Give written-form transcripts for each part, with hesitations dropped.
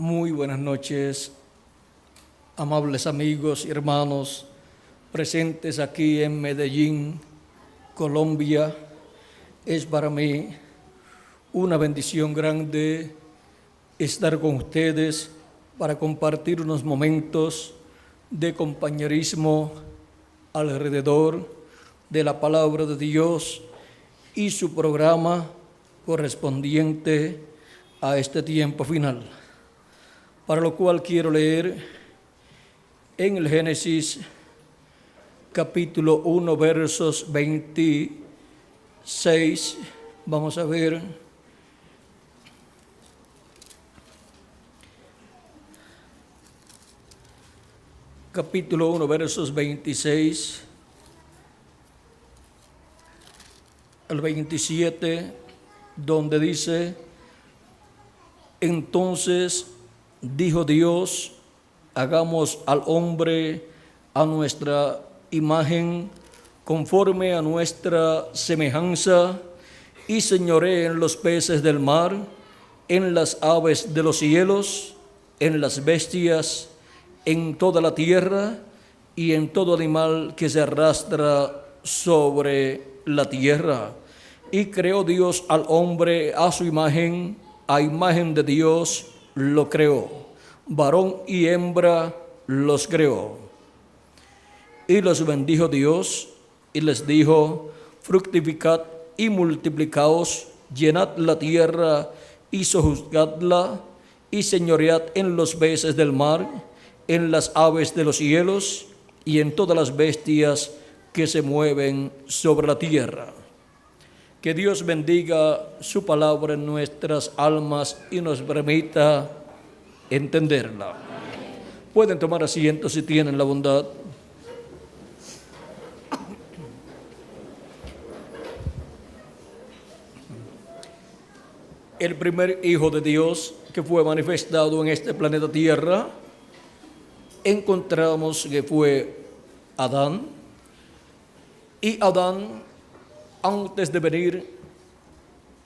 Muy buenas noches, amables amigos y hermanos presentes aquí en Medellín, Colombia. Es para mí una bendición grande estar con ustedes para compartir unos momentos de compañerismo alrededor de la palabra de Dios y su programa correspondiente a este tiempo final. Para lo cual quiero leer en el Génesis capítulo 1 versos 26. Vamos a ver. Capítulo 1 versos 26 al 27, donde dice: entonces dijo Dios, hagamos al hombre a nuestra imagen, conforme a nuestra semejanza, y señoree en los peces del mar, en las aves de los cielos, en las bestias, en toda la tierra, y en todo animal que se arrastra sobre la tierra. Y creó Dios al hombre a su imagen, a imagen de Dios lo creó, varón y hembra los creó. Y los bendijo Dios y les dijo: fructificad y multiplicaos, llenad la tierra y sojuzgadla, y señoread en los peces del mar, en las aves de los cielos, y en todas las bestias que se mueven sobre la tierra. Que Dios bendiga su palabra en nuestras almas y nos permita entenderla. Pueden tomar asiento si tienen la bondad. El primer hijo de Dios que fue manifestado en este planeta Tierra, encontramos que fue Adán. Y Adán, antes de venir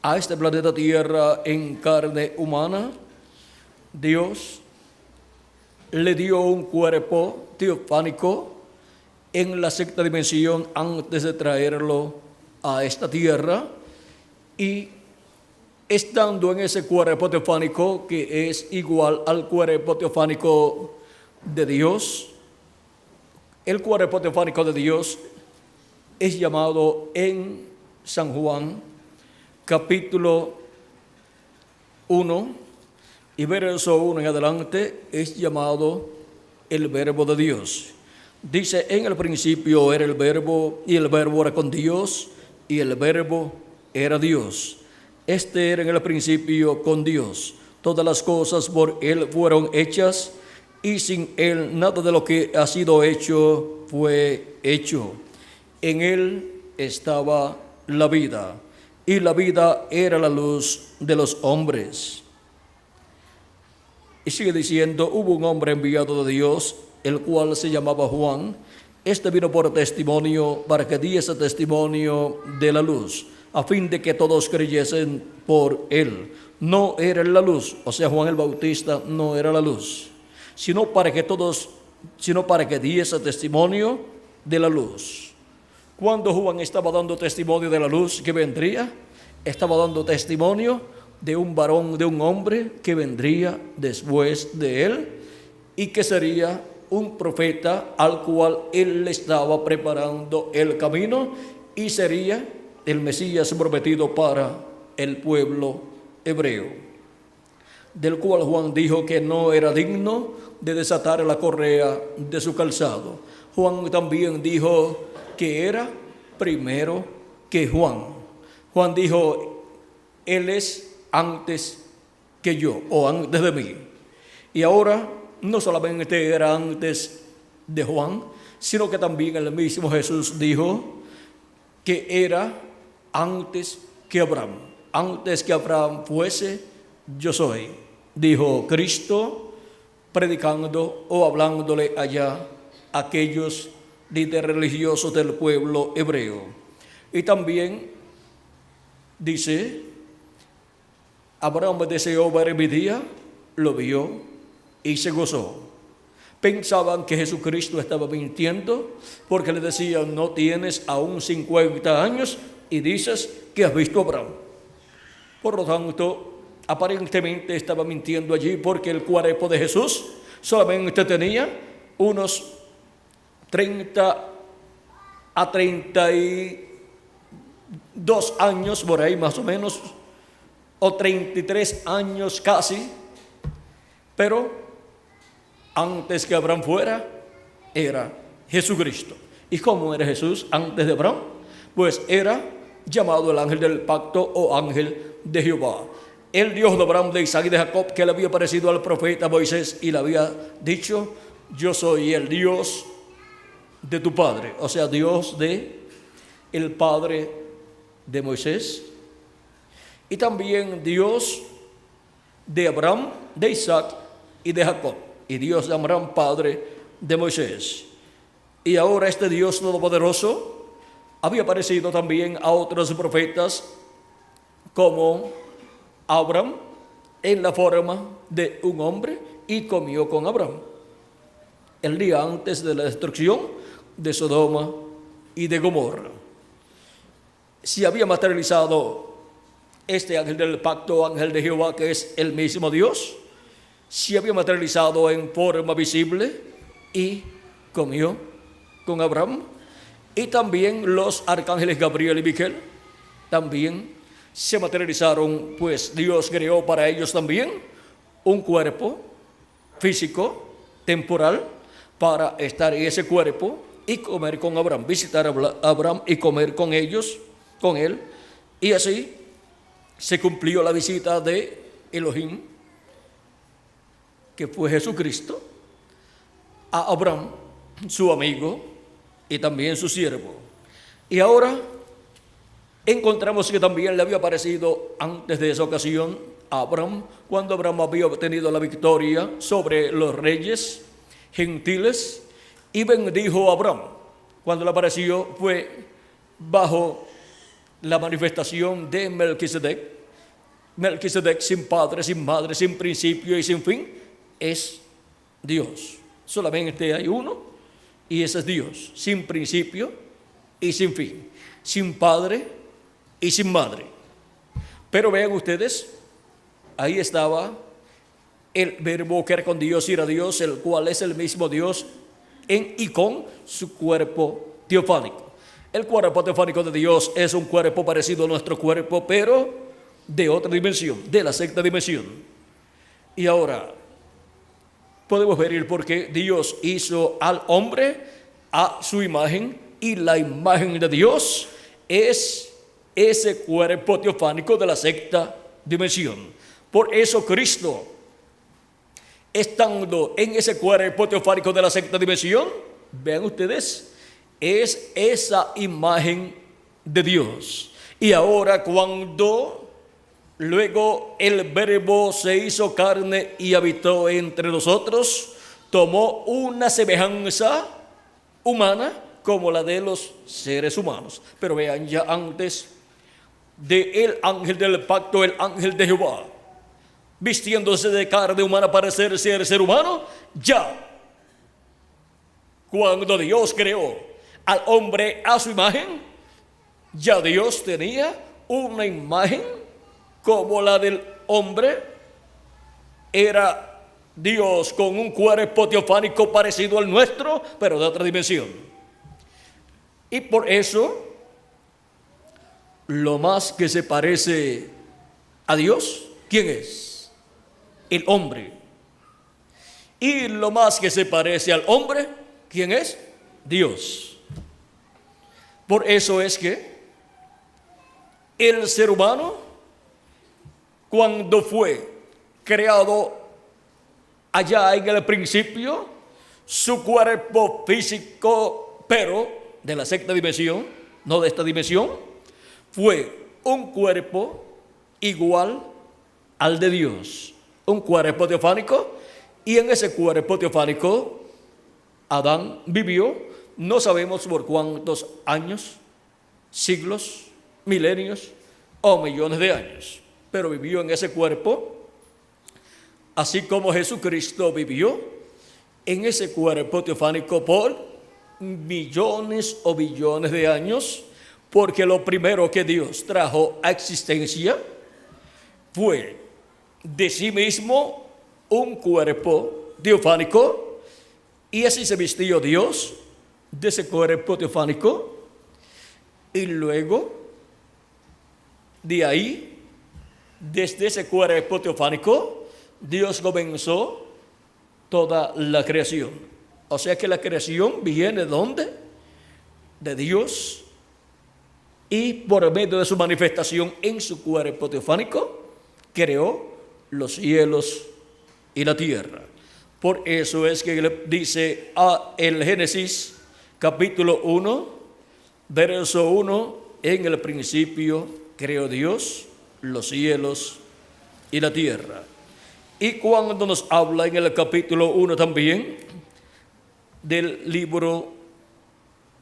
a este planeta Tierra en carne humana, Dios le dio un cuerpo teofánico en la sexta dimensión antes de traerlo a esta tierra, y estando en ese cuerpo teofánico que es igual al cuerpo teofánico de Dios, el cuerpo teofánico de Dios es llamado en San Juan capítulo 1 y verso 1 en adelante, es llamado el Verbo de Dios. Dice: en el principio era el Verbo, y el Verbo era con Dios, y el Verbo era Dios. Este era en el principio con Dios. Todas las cosas por Él fueron hechas, y sin Él nada de lo que ha sido hecho fue hecho. En Él estaba la vida, y la vida era la luz de los hombres. Y sigue diciendo: hubo un hombre enviado de Dios, el cual se llamaba Juan. Este vino por testimonio, para que diese testimonio de la luz, a fin de que todos creyesen por él. No era la luz, o sea, Juan el Bautista no era la luz, sino para que diese testimonio de la luz. Cuando Juan estaba dando testimonio de la luz que vendría, estaba dando testimonio de un varón, de un hombre que vendría después de él y que sería un profeta al cual él le estaba preparando el camino, y sería el Mesías prometido para el pueblo hebreo, del cual Juan dijo que no era digno de desatar la correa de su calzado. Juan también dijo que era primero que Juan. Juan dijo: él es antes que yo, o antes de mí. Y ahora no solamente era antes de Juan, sino que también el mismo Jesús dijo que era antes que Abraham. Antes que Abraham fuese, yo soy, dijo Cristo, predicando o hablándole allá a aquellos líderes religiosos del pueblo hebreo. Y también dice: Abraham deseó ver mi día lo vio y se gozó. Pensaban que Jesucristo estaba mintiendo porque le decían: no tienes aún 50 años y dices que has visto a Abraham. Por lo tanto, aparentemente estaba mintiendo allí, porque el cuerpo de Jesús solamente tenía unos 30 a 32 años, por ahí más o menos, o 33 años casi. Pero antes que Abraham fuera, era Jesucristo. ¿Y cómo era Jesús antes de Abraham? Pues era llamado el ángel del pacto o ángel de Jehová. El Dios de Abraham, de Isaac y de Jacob, que le había parecido al profeta Moisés y le había dicho: yo soy el Dios de tu padre, o sea, Dios de el padre de Moisés, y también Dios de Abraham, de Isaac y de Jacob, y Dios de Abraham, padre de Moisés. Y ahora este Dios todopoderoso había aparecido también a otros profetas, como Abraham, en la forma de un hombre, y comió con Abraham el día antes de la destrucción de Sodoma y de Gomorra. Se había materializado este ángel del pacto, ángel de Jehová, que es el mismo Dios. Se había materializado en forma visible y comió con Abraham. Y también los arcángeles Gabriel y Miguel también se materializaron, pues Dios creó para ellos también un cuerpo físico, temporal, para estar en ese cuerpo y comer con Abraham, visitar a Abraham y comer con ellos, con él. Y así se cumplió la visita de Elohim, que fue Jesucristo, a Abraham, su amigo y también su siervo. Y ahora encontramos que también le había aparecido antes de esa ocasión a Abraham, cuando Abraham había obtenido la victoria sobre los reyes gentiles, y bendijo a Abraham. Cuando le apareció fue bajo la manifestación de Melquisedec. Melquisedec, sin padre, sin madre, sin principio y sin fin, es Dios. Solamente hay uno, y ese es Dios, sin principio y sin fin, sin padre y sin madre. Pero vean ustedes, ahí estaba el verbo que era con Dios y era Dios, el cual es el mismo Dios en y con su cuerpo teofánico. El cuerpo teofánico de Dios es un cuerpo parecido a nuestro cuerpo, pero de otra dimensión, de la sexta dimensión. Y ahora podemos ver el por qué Dios hizo al hombre a su imagen, y la imagen de Dios es ese cuerpo teofánico de la sexta dimensión. Por eso Cristo, estando en ese cuerpo teofánico de la sexta dimensión, vean ustedes, es esa imagen de Dios. Y ahora, cuando luego el verbo se hizo carne y habitó entre nosotros, tomó una semejanza humana como la de los seres humanos. Pero vean, ya antes de el ángel del pacto, el ángel de Jehová, vistiéndose de carne humana para ser ser humano, ya cuando Dios creó al hombre a su imagen, ya Dios tenía una imagen como la del hombre. Era Dios con un cuerpo teofánico parecido al nuestro, pero de otra dimensión. Y por eso, lo más que se parece a Dios, ¿quién es? El hombre. Y lo más que se parece al hombre, ¿quién es? Dios. Por eso es que el ser humano, cuando fue creado allá en el principio, su cuerpo físico, pero de la sexta dimensión, no de esta dimensión, fue un cuerpo igual al de Dios, un cuerpo teofánico. Y en ese cuerpo teofánico Adán vivió, no sabemos por cuántos años, siglos, milenios o millones de años, pero vivió en ese cuerpo así como Jesucristo vivió en ese cuerpo teofánico por millones o billones de años, porque lo primero que Dios trajo a existencia fue de sí mismo un cuerpo teofánico, y así se vistió Dios de ese cuerpo teofánico, y luego de ahí, desde ese cuerpo teofánico, Dios comenzó toda la creación. O sea que la creación viene ¿de dónde? De Dios, y por medio de su manifestación en su cuerpo teofánico, creó los cielos y la tierra. Por eso es que dice el Génesis capítulo 1, verso 1, en el principio creó Dios los cielos y la tierra. Y cuando nos habla en el capítulo 1 también del libro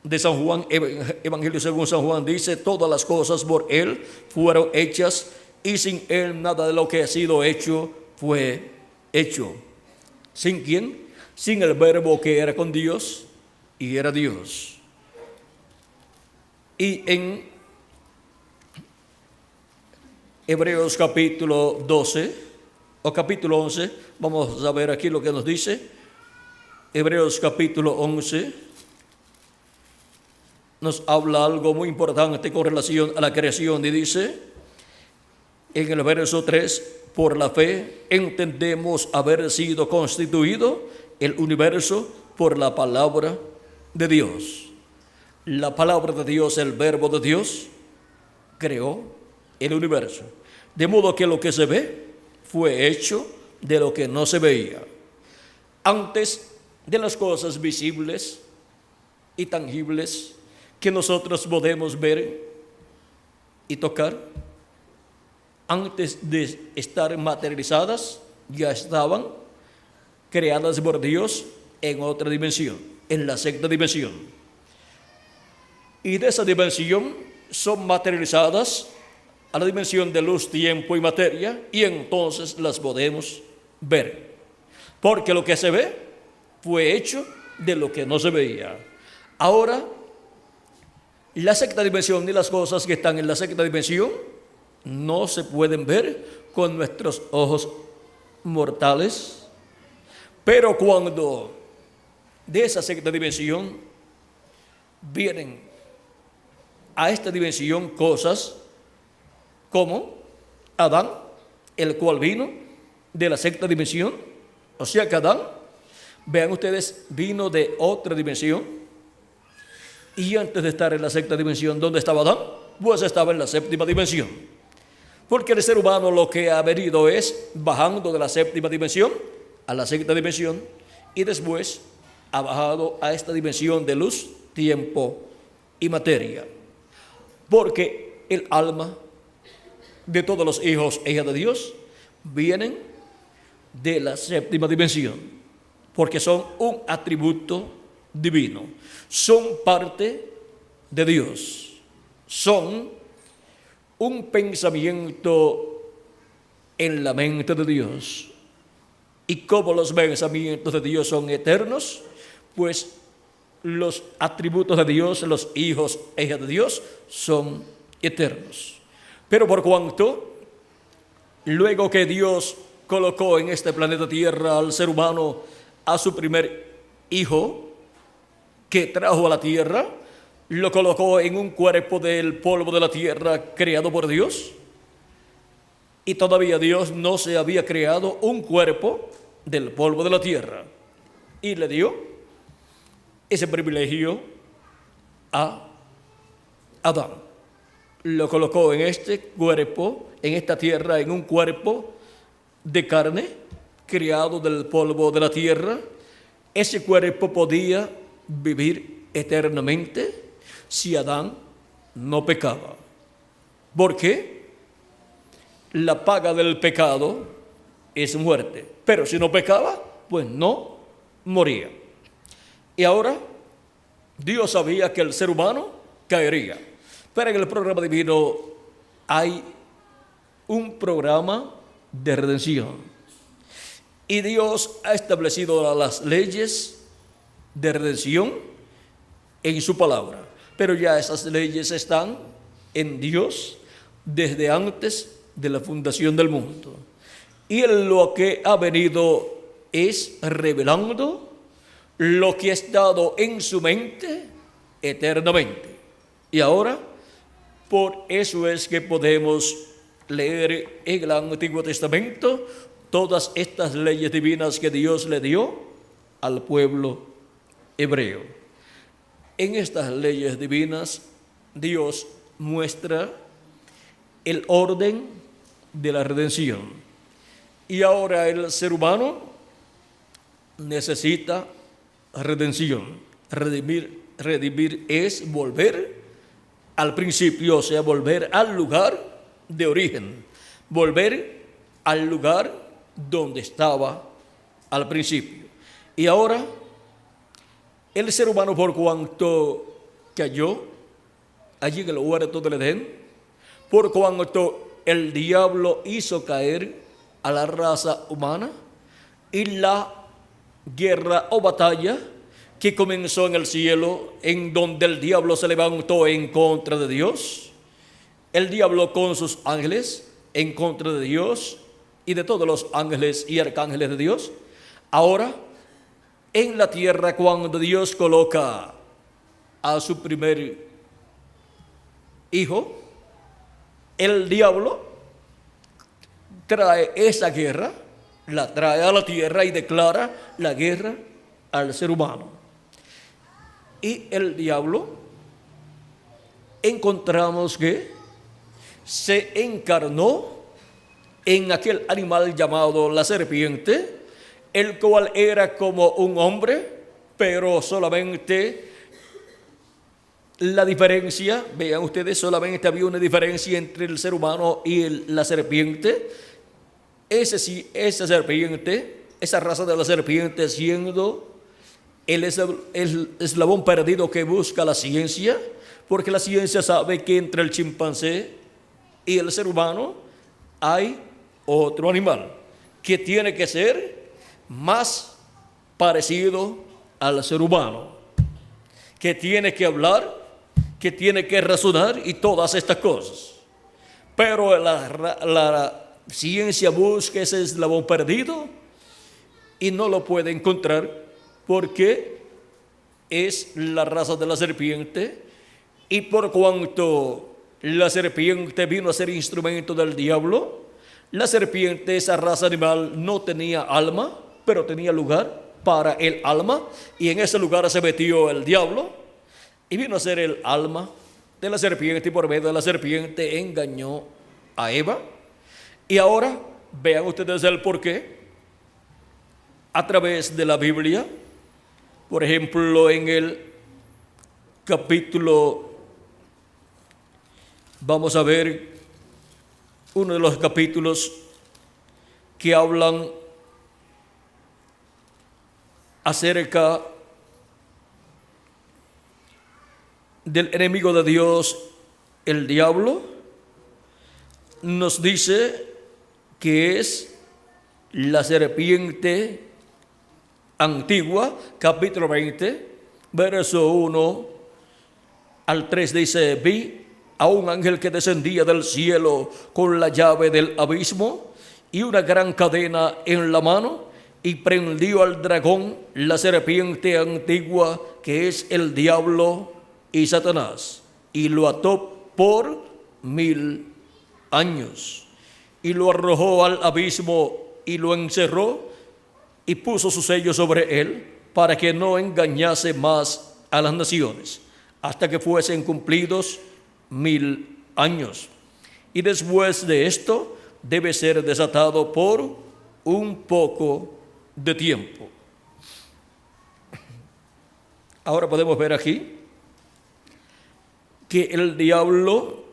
de San Juan, Evangelio según San Juan, dice: todas las cosas por Él fueron hechas, y sin Él nada de lo que ha sido hecho fue hecho. ¿Sin quién? Sin el Verbo que era con Dios y era Dios. Y en Hebreos capítulo 12 o capítulo 11, vamos a ver aquí lo que nos dice. Hebreos capítulo 11 nos habla algo muy importante con relación a la creación, y dice en el verso 3: por la fe entendemos haber sido constituido el universo por la palabra de Dios. La palabra de Dios, el verbo de Dios, creó el universo. De modo que lo que se ve fue hecho de lo que no se veía. Antes de las cosas visibles y tangibles que nosotros podemos ver y tocar, antes de estar materializadas, ya estaban creadas por Dios en otra dimensión, en la sexta dimensión. Y de esa dimensión son materializadas a la dimensión de luz, tiempo y materia, y entonces las podemos ver. Porque lo que se ve fue hecho de lo que no se veía. Ahora, la sexta dimensión y las cosas que están en la sexta dimensión no se pueden ver con nuestros ojos mortales, pero cuando de esa sexta dimensión vienen a esta dimensión cosas como Adán, el cual vino de la sexta dimensión. O sea que Adán, vean ustedes, vino de otra dimensión, y antes de estar en la sexta dimensión, ¿dónde estaba Adán? Pues estaba en la séptima dimensión. Porque el ser humano lo que ha venido es bajando de la séptima dimensión a la sexta dimensión, y después ha bajado a esta dimensión de luz, tiempo y materia. Porque el alma de todos los hijos e hijas de Dios vienen de la séptima dimensión, porque son un atributo divino, son parte de Dios, son un pensamiento en la mente de Dios. Y como los pensamientos de Dios son eternos, pues los atributos de Dios, los hijos e hijas de Dios, son eternos. Pero por cuanto, luego que Dios colocó en este planeta Tierra al ser humano, a su primer hijo que trajo a la tierra, lo colocó en un cuerpo del polvo de la tierra creado por Dios, y todavía Dios no se había creado un cuerpo del polvo de la tierra, y le dio ese privilegio a Adán. Lo colocó en este cuerpo, en esta tierra, en un cuerpo de carne, criado del polvo de la tierra. Ese cuerpo podía vivir eternamente si Adán no pecaba. Porque la paga del pecado es muerte. Pero si no pecaba, pues no moría. Y ahora, Dios sabía que el ser humano caería. Pero en el programa divino hay un programa de redención. Y Dios ha establecido las leyes de redención en su palabra. Pero ya esas leyes están en Dios desde antes de la fundación del mundo. Y Él lo que ha venido es revelando lo que ha estado en su mente eternamente. Y ahora, por eso es que podemos leer en el Antiguo Testamento todas estas leyes divinas que Dios le dio al pueblo hebreo. En estas leyes divinas, Dios muestra el orden de la redención. Y ahora el ser humano necesita redención. Redimir es volver al principio, o sea, volver al lugar de origen, volver al lugar donde estaba al principio. Y ahora, el ser humano, por cuanto cayó allí en el huerto del Edén, por cuanto el diablo hizo caer a la raza humana, y la guerra o batalla que comenzó en el cielo, en donde el diablo se levantó en contra de Dios, el diablo con sus ángeles en contra de Dios y de todos los ángeles y arcángeles de Dios. Ahora, en la tierra, cuando Dios coloca a su primer hijo, el diablo trae esa guerra, la trae a la tierra y declara la guerra al ser humano. Y el diablo, encontramos que se encarnó en aquel animal llamado la serpiente, el cual era como un hombre, pero solamente la diferencia, vean ustedes, solamente había una diferencia entre el ser humano y la serpiente. Esa serpiente, esa raza de la serpiente, siendo el eslabón perdido que busca la ciencia, porque la ciencia sabe que entre el chimpancé y el ser humano hay otro animal que tiene que ser más parecido al ser humano, que tiene que hablar, que tiene que razonar y todas estas cosas. Pero la ciencia busca ese eslabón perdido y no lo puede encontrar, porque es la raza de la serpiente, y por cuanto la serpiente vino a ser instrumento del diablo, la serpiente, esa raza animal, no tenía alma, pero tenía lugar para el alma, y en ese lugar se metió el diablo y vino a ser el alma de la serpiente, y por medio de la serpiente engañó a Eva. Y ahora vean ustedes el porqué a través de la Biblia. Por ejemplo, en el capítulo, vamos a ver uno de los capítulos que hablan acerca del enemigo de Dios, el diablo. Nos dice que es la serpiente antigua, capítulo 20, verso 1 al 3, dice: vi a un ángel que descendía del cielo con la llave del abismo y una gran cadena en la mano, y prendió al dragón, la serpiente antigua, que es el diablo y Satanás, y lo ató por 1000 años, y lo arrojó al abismo y lo encerró, y puso su sello sobre él, para que no engañase más a las naciones, hasta que fuesen cumplidos 1000 años. Y después de esto debe ser desatado por un poco de tiempo. Ahora podemos ver aquí que el diablo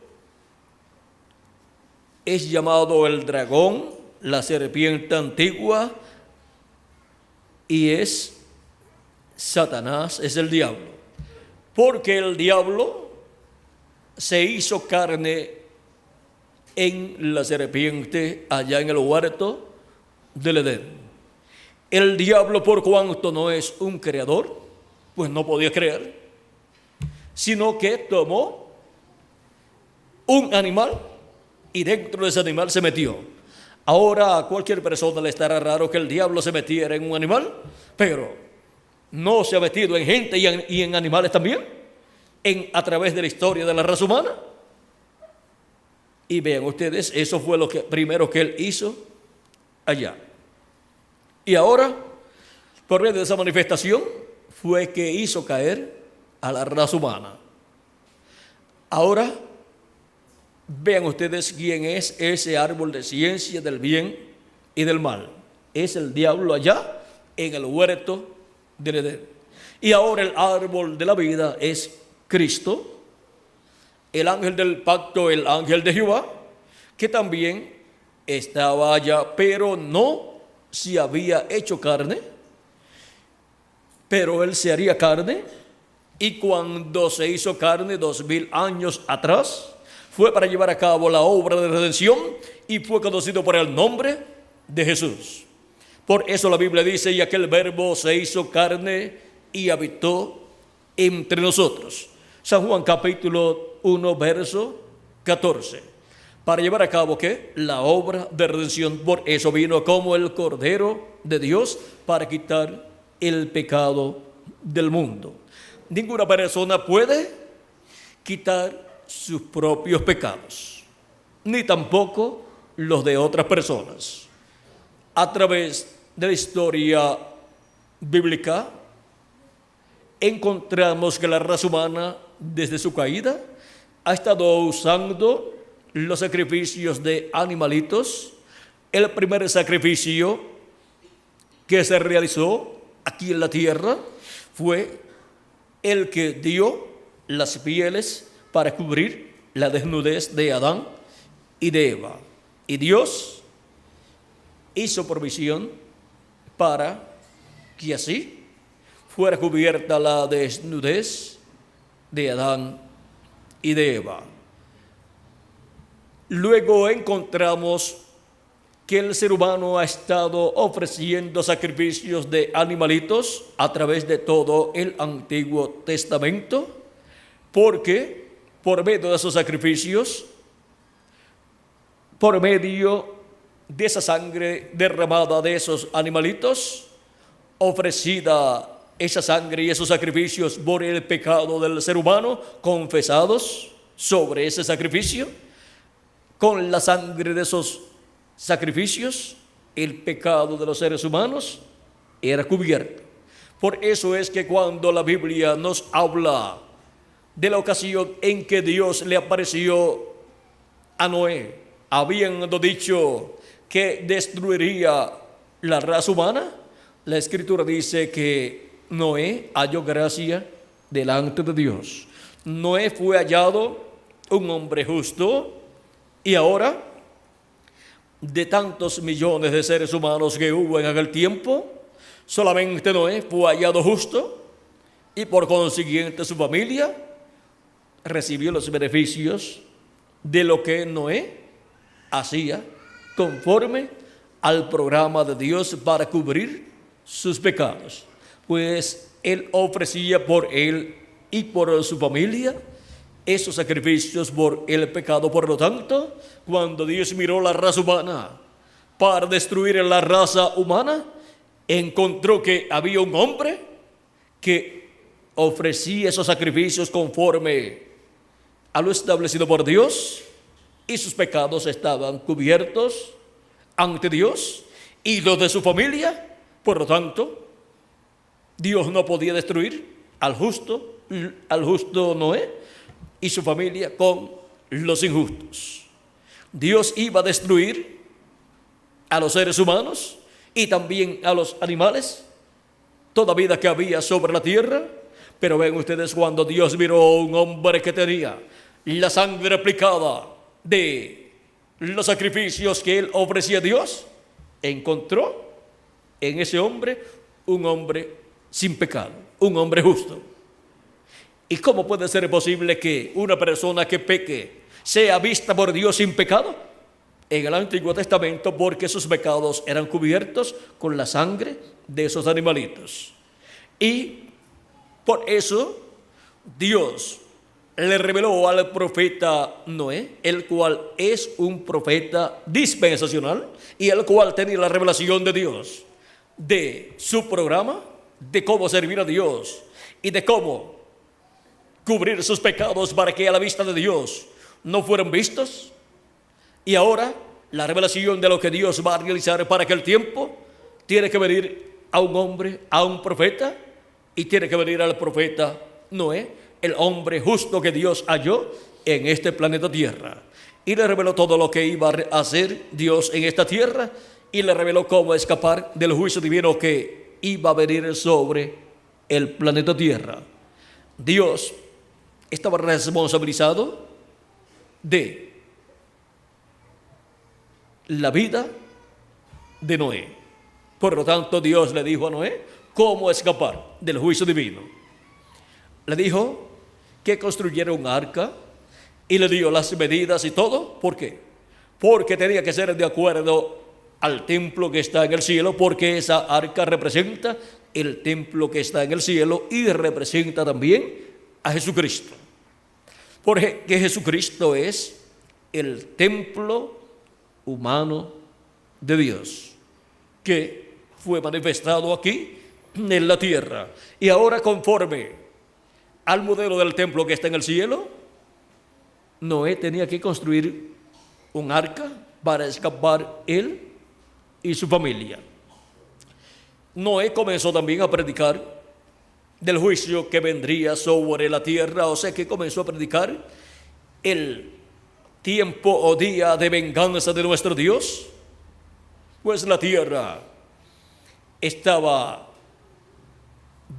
es llamado el dragón, la serpiente antigua, y es Satanás, es el diablo, porque el diablo se hizo carne en la serpiente allá en el huerto del Edén. El diablo, por cuanto no es un creador, pues no podía crear, sino que tomó un animal y dentro de ese animal se metió. Ahora a cualquier persona le estará raro que el diablo se metiera en un animal, pero no se ha metido en gente y en animales también, a través de la historia de la raza humana. Y vean ustedes, eso fue lo primero que él hizo allá. Y ahora, por medio de esa manifestación, fue que hizo caer a la raza humana. Ahora, vean ustedes quién es ese árbol de ciencia del bien y del mal. Es el diablo allá en el huerto del Edén. Y ahora el árbol de la vida es Cristo, el ángel del pacto, el ángel de Jehová, que también estaba allá, pero no se había hecho carne, pero él se haría carne. Y cuando se hizo carne 2000 años atrás, fue para llevar a cabo la obra de redención y fue conocido por el nombre de Jesús. Por eso la Biblia dice, y aquel verbo se hizo carne y habitó entre nosotros. San Juan capítulo 1, verso 14. Para llevar a cabo, ¿qué? La obra de redención. Por eso vino como el Cordero de Dios para quitar el pecado del mundo. Ninguna persona puede quitar sus propios pecados, ni tampoco los de otras personas. A través de la historia bíblica, encontramos que la raza humana, desde su caída, ha estado usando los sacrificios de animalitos. El primer sacrificio que se realizó aquí en la tierra fue el que dio las pieles para cubrir la desnudez de Adán y de Eva. Y Dios hizo provisión para que así fuera cubierta la desnudez de Adán y de Eva. Luego encontramos que el ser humano ha estado ofreciendo sacrificios de animalitos a través de todo el Antiguo Testamento, porque por medio de esos sacrificios, por medio de esa sangre derramada de esos animalitos, ofrecida esa sangre y esos sacrificios por el pecado del ser humano, confesados sobre ese sacrificio, con la sangre de esos sacrificios, el pecado de los seres humanos era cubierto. Por eso es que cuando la Biblia nos habla de la ocasión en que Dios le apareció a Noé, habiendo dicho que destruiría la raza humana, la Escritura dice que Noé halló gracia delante de Dios. Noé fue hallado un hombre justo, y ahora, de tantos millones de seres humanos que hubo en aquel tiempo, solamente Noé fue hallado justo, y por consiguiente su familia recibió los beneficios de lo que Noé hacía conforme al programa de Dios para cubrir sus pecados. Pues él ofrecía por él y por su familia esos sacrificios por el pecado. Por lo tanto, cuando Dios miró la raza humana para destruir la raza humana, encontró que había un hombre que ofrecía esos sacrificios conforme a lo establecido por Dios, y sus pecados estaban cubiertos ante Dios y los de su familia. Por lo tanto, Dios no podía destruir al justo Noé y su familia con los injustos. Dios iba a destruir a los seres humanos y también a los animales, toda vida que había sobre la tierra. Pero ven ustedes, cuando Dios miró a un hombre que tenía la sangre aplicada de los sacrificios que él ofrecía a Dios, encontró en ese hombre un hombre sin pecado, un hombre justo. ¿Y cómo puede ser posible que una persona que peque sea vista por Dios sin pecado? en el Antiguo Testamento porque sus pecados eran cubiertos con la sangre de esos animalitos. Y por eso Dios le reveló al profeta Noé, el cual es un profeta dispensacional y el cual tenía la revelación de Dios, de su programa, de cómo servir a Dios y de cómo cubrir sus pecados para que a la vista de Dios no fueran vistos. Y ahora la revelación de lo que Dios va a realizar para aquel tiempo tiene que venir a un hombre, a un profeta, y tiene que venir al profeta Noé, el hombre justo que Dios halló en este planeta Tierra. Y le reveló todo lo que iba a hacer Dios en esta tierra, y le reveló cómo escapar del juicio divino que iba a venir sobre el planeta Tierra. Dios estaba responsabilizado de la vida de Noé. Por lo tanto, Dios le dijo a Noé cómo escapar del juicio divino. Le dijo que construyera un arca y le dio las medidas y todo. ¿Por qué? Porque tenía que ser de acuerdo al templo que está en el cielo, porque esa arca representa el templo que está en el cielo y representa también a Jesucristo. Porque Jesucristo es el templo humano de Dios que fue manifestado aquí en la tierra. Y ahora, conforme al modelo del templo que está en el cielo, Noé tenía que construir un arca para escapar él y su familia. Noé comenzó también a predicar del juicio que vendría sobre la tierra, o sea que comenzó a predicar el tiempo o día de venganza de nuestro Dios, pues la tierra estaba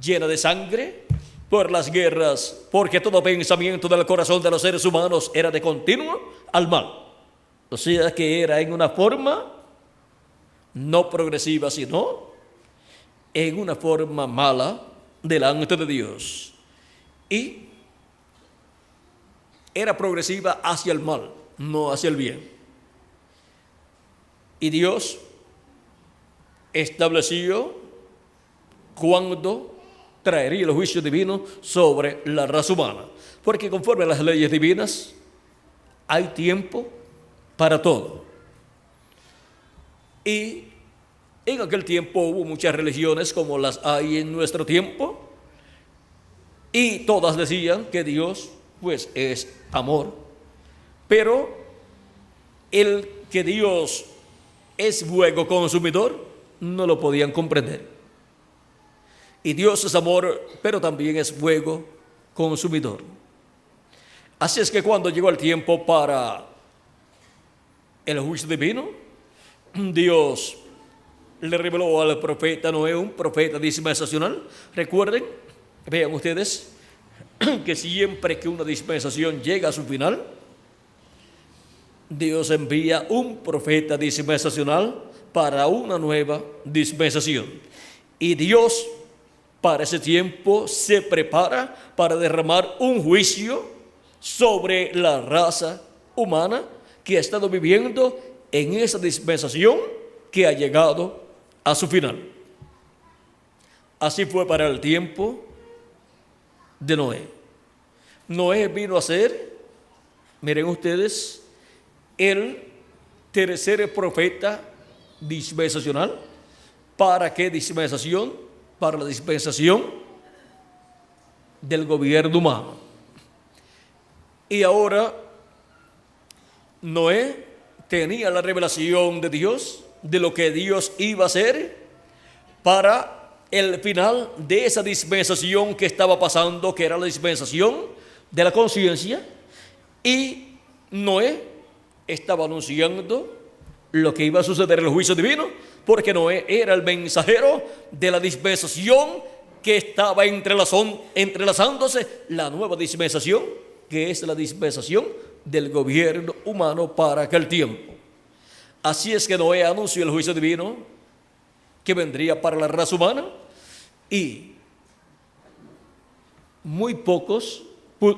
llena de sangre por las guerras, porque todo pensamiento del corazón de los seres humanos era de continuo al mal. O sea que era en una forma no progresiva, sino en una forma mala delante de Dios. Y era progresiva hacia el mal, no hacia el bien. Y Dios estableció cuándo traería el juicio divino sobre la raza humana. Porque conforme a las leyes divinas, hay tiempo para todo. Y en aquel tiempo hubo muchas religiones como las hay en nuestro tiempo, y todas decían que Dios pues es amor, pero el que Dios es fuego consumidor no lo podían comprender. Y Dios es amor, pero también es fuego consumidor. Así es que cuando llegó el tiempo para el juicio divino, Dios le reveló al profeta Noé, un profeta dispensacional. Recuerden, vean ustedes, que siempre que una dispensación llega a su final, Dios envía un profeta dispensacional para una nueva dispensación. Y Dios para ese tiempo se prepara para derramar un juicio sobre la raza humana que ha estado viviendo en esa dispensación que ha llegado a su final. Así fue para el tiempo de Noé. Noé vino a ser, miren ustedes, el tercer profeta dispensacional. ¿Para qué dispensación? Para la dispensación del gobierno humano. Y ahora Noé tenía la revelación de Dios, de lo que Dios iba a hacer para el final de esa dispensación que estaba pasando, que era la dispensación de la conciencia. Y Noé estaba anunciando lo que iba a suceder en el juicio divino, porque Noé era el mensajero de la dispensación que estaba entrelazándose la nueva dispensación, que es la dispensación del gobierno humano para aquel tiempo. Así es que Noé anunció el juicio divino que vendría para la raza humana, y muy pocos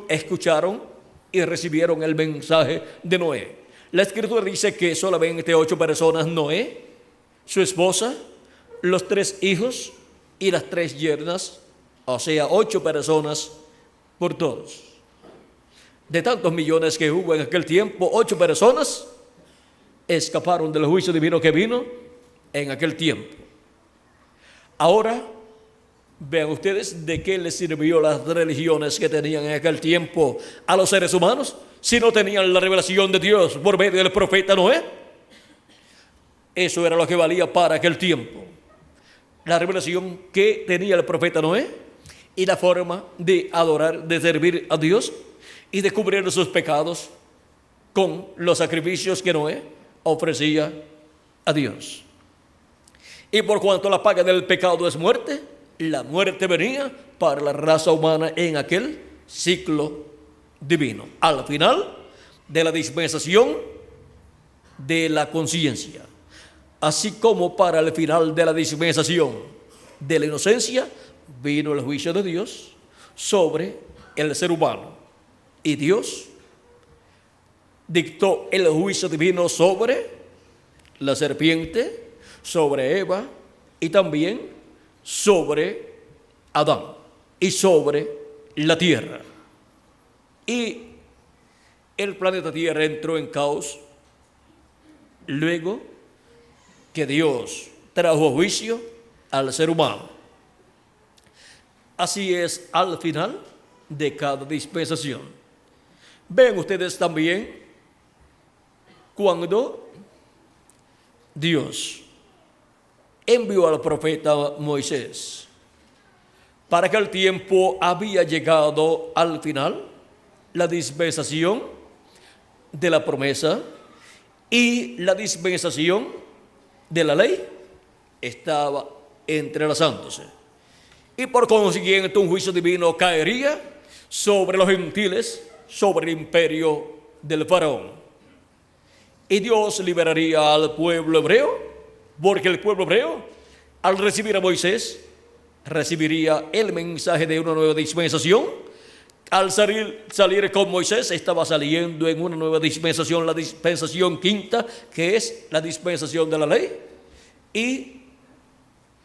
escucharon y recibieron el mensaje de Noé. La Escritura dice que solamente 8 personas, Noé, su esposa, los 3 hijos y las 3 yernas, o sea, 8 personas por todos. De tantos millones que hubo en aquel tiempo, 8 personas escaparon del juicio divino que vino en aquel tiempo. Ahora, vean ustedes de qué les sirvió las religiones que tenían en aquel tiempo a los seres humanos si no tenían la revelación de Dios por medio del profeta Noé. Eso era lo que valía para aquel tiempo. La revelación que tenía el profeta Noé y la forma de adorar, de servir a Dios y de cubrir sus pecados con los sacrificios que Noé ofrecía a Dios. Y por cuanto la paga del pecado es muerte, la muerte venía para la raza humana en aquel ciclo divino, al final de la dispensación de la conciencia, así como para el final de la dispensación de la inocencia, vino el juicio de Dios sobre el ser humano. Y Dios dictó el juicio divino sobre la serpiente, sobre Eva y también sobre Adán y sobre la tierra. Y el planeta Tierra entró en caos luego que Dios trajo juicio al ser humano. Así es al final de cada dispensación. Ven ustedes también cuando Dios envió al profeta Moisés para que el tiempo había llegado al final, la dispensación de la promesa y la dispensación de la ley estaba entrelazándose. Y por consiguiente un juicio divino caería sobre los gentiles, sobre el imperio del faraón. Y Dios liberaría al pueblo hebreo, porque el pueblo hebreo, al recibir a Moisés, recibiría el mensaje de una nueva dispensación. Al salir con Moisés, estaba saliendo en una nueva dispensación, la dispensación quinta, que es la dispensación de la ley. Y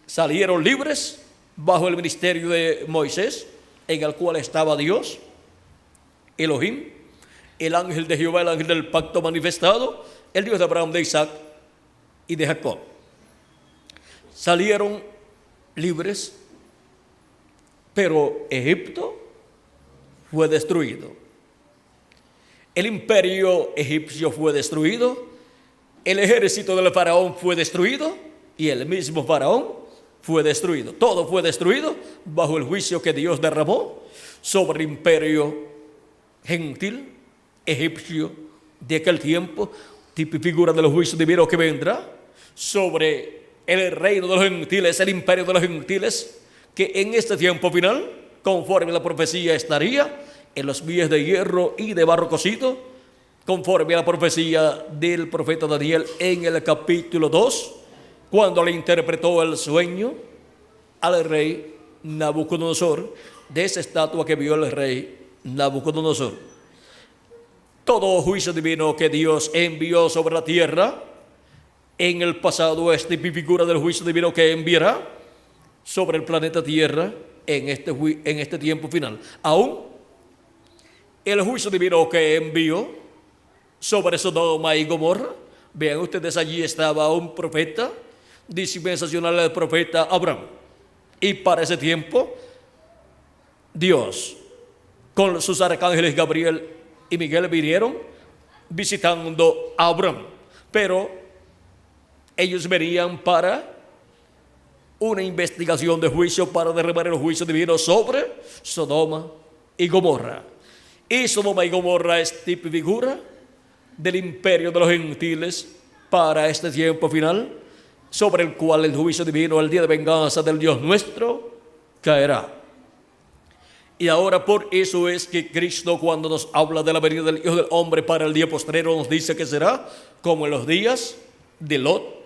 salieron libres bajo el ministerio de Moisés, en el cual estaba Dios, Elohim, el ángel de Jehová, el ángel del pacto manifestado, el Dios de Abraham, de Isaac y de Jacob. Salieron libres, pero Egipto fue destruido. El imperio egipcio fue destruido, el ejército del faraón fue destruido y el mismo faraón fue destruido. Todo fue destruido bajo el juicio que Dios derramó sobre el imperio gentil egipcio de aquel tiempo, tipo y figura de los juicios divinos que vendrá sobre el reino de los gentiles, el imperio de los gentiles, que en este tiempo final, conforme a la profecía, estaría en los pies de hierro y de barro cocido, conforme a la profecía del profeta Daniel en el capítulo 2, cuando le interpretó el sueño al rey Nabucodonosor, de esa estatua que vio el rey Nabucodonosor. Todo juicio divino que Dios envió sobre la tierra en el pasado es figura del juicio divino que enviará sobre el planeta Tierra en este tiempo final. Aún el juicio divino que envió sobre Sodoma y Gomorra, vean ustedes, allí estaba un profeta dispensacional, el profeta Abraham. Y para ese tiempo, Dios, con sus arcángeles Gabriel y Miguel, vinieron visitando a Abraham. Pero ellos venían para una investigación de juicio, para derramar el juicio divino sobre Sodoma y Gomorra. Y Sodoma y Gomorra es tipo y figura del imperio de los gentiles para este tiempo final, sobre el cual el juicio divino, el día de venganza del Dios nuestro, caerá. Y ahora por eso es que Cristo, cuando nos habla de la venida del Hijo del Hombre para el día postrero, nos dice que será como en los días de Lot.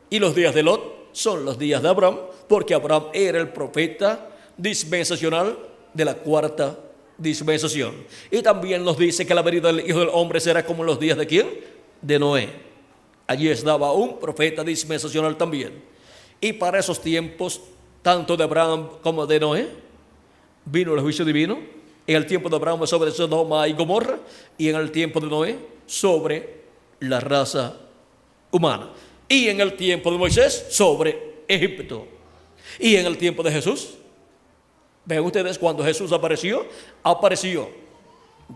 Y los días de Lot son los días de Abraham, porque Abraham era el profeta dispensacional de la cuarta dispensación. Y también nos dice que la venida del Hijo del Hombre será como en los días de ¿quién? de Noé. Allí estaba un profeta dispensacional también. Y para esos tiempos, tanto de Abraham como de Noé, vino el juicio divino. En el tiempo de Abraham sobre Sodoma y Gomorra, y en el tiempo de Noé sobre la raza humana. Y en el tiempo de Moisés sobre Egipto. Y en el tiempo de Jesús, ven ustedes, cuando Jesús apareció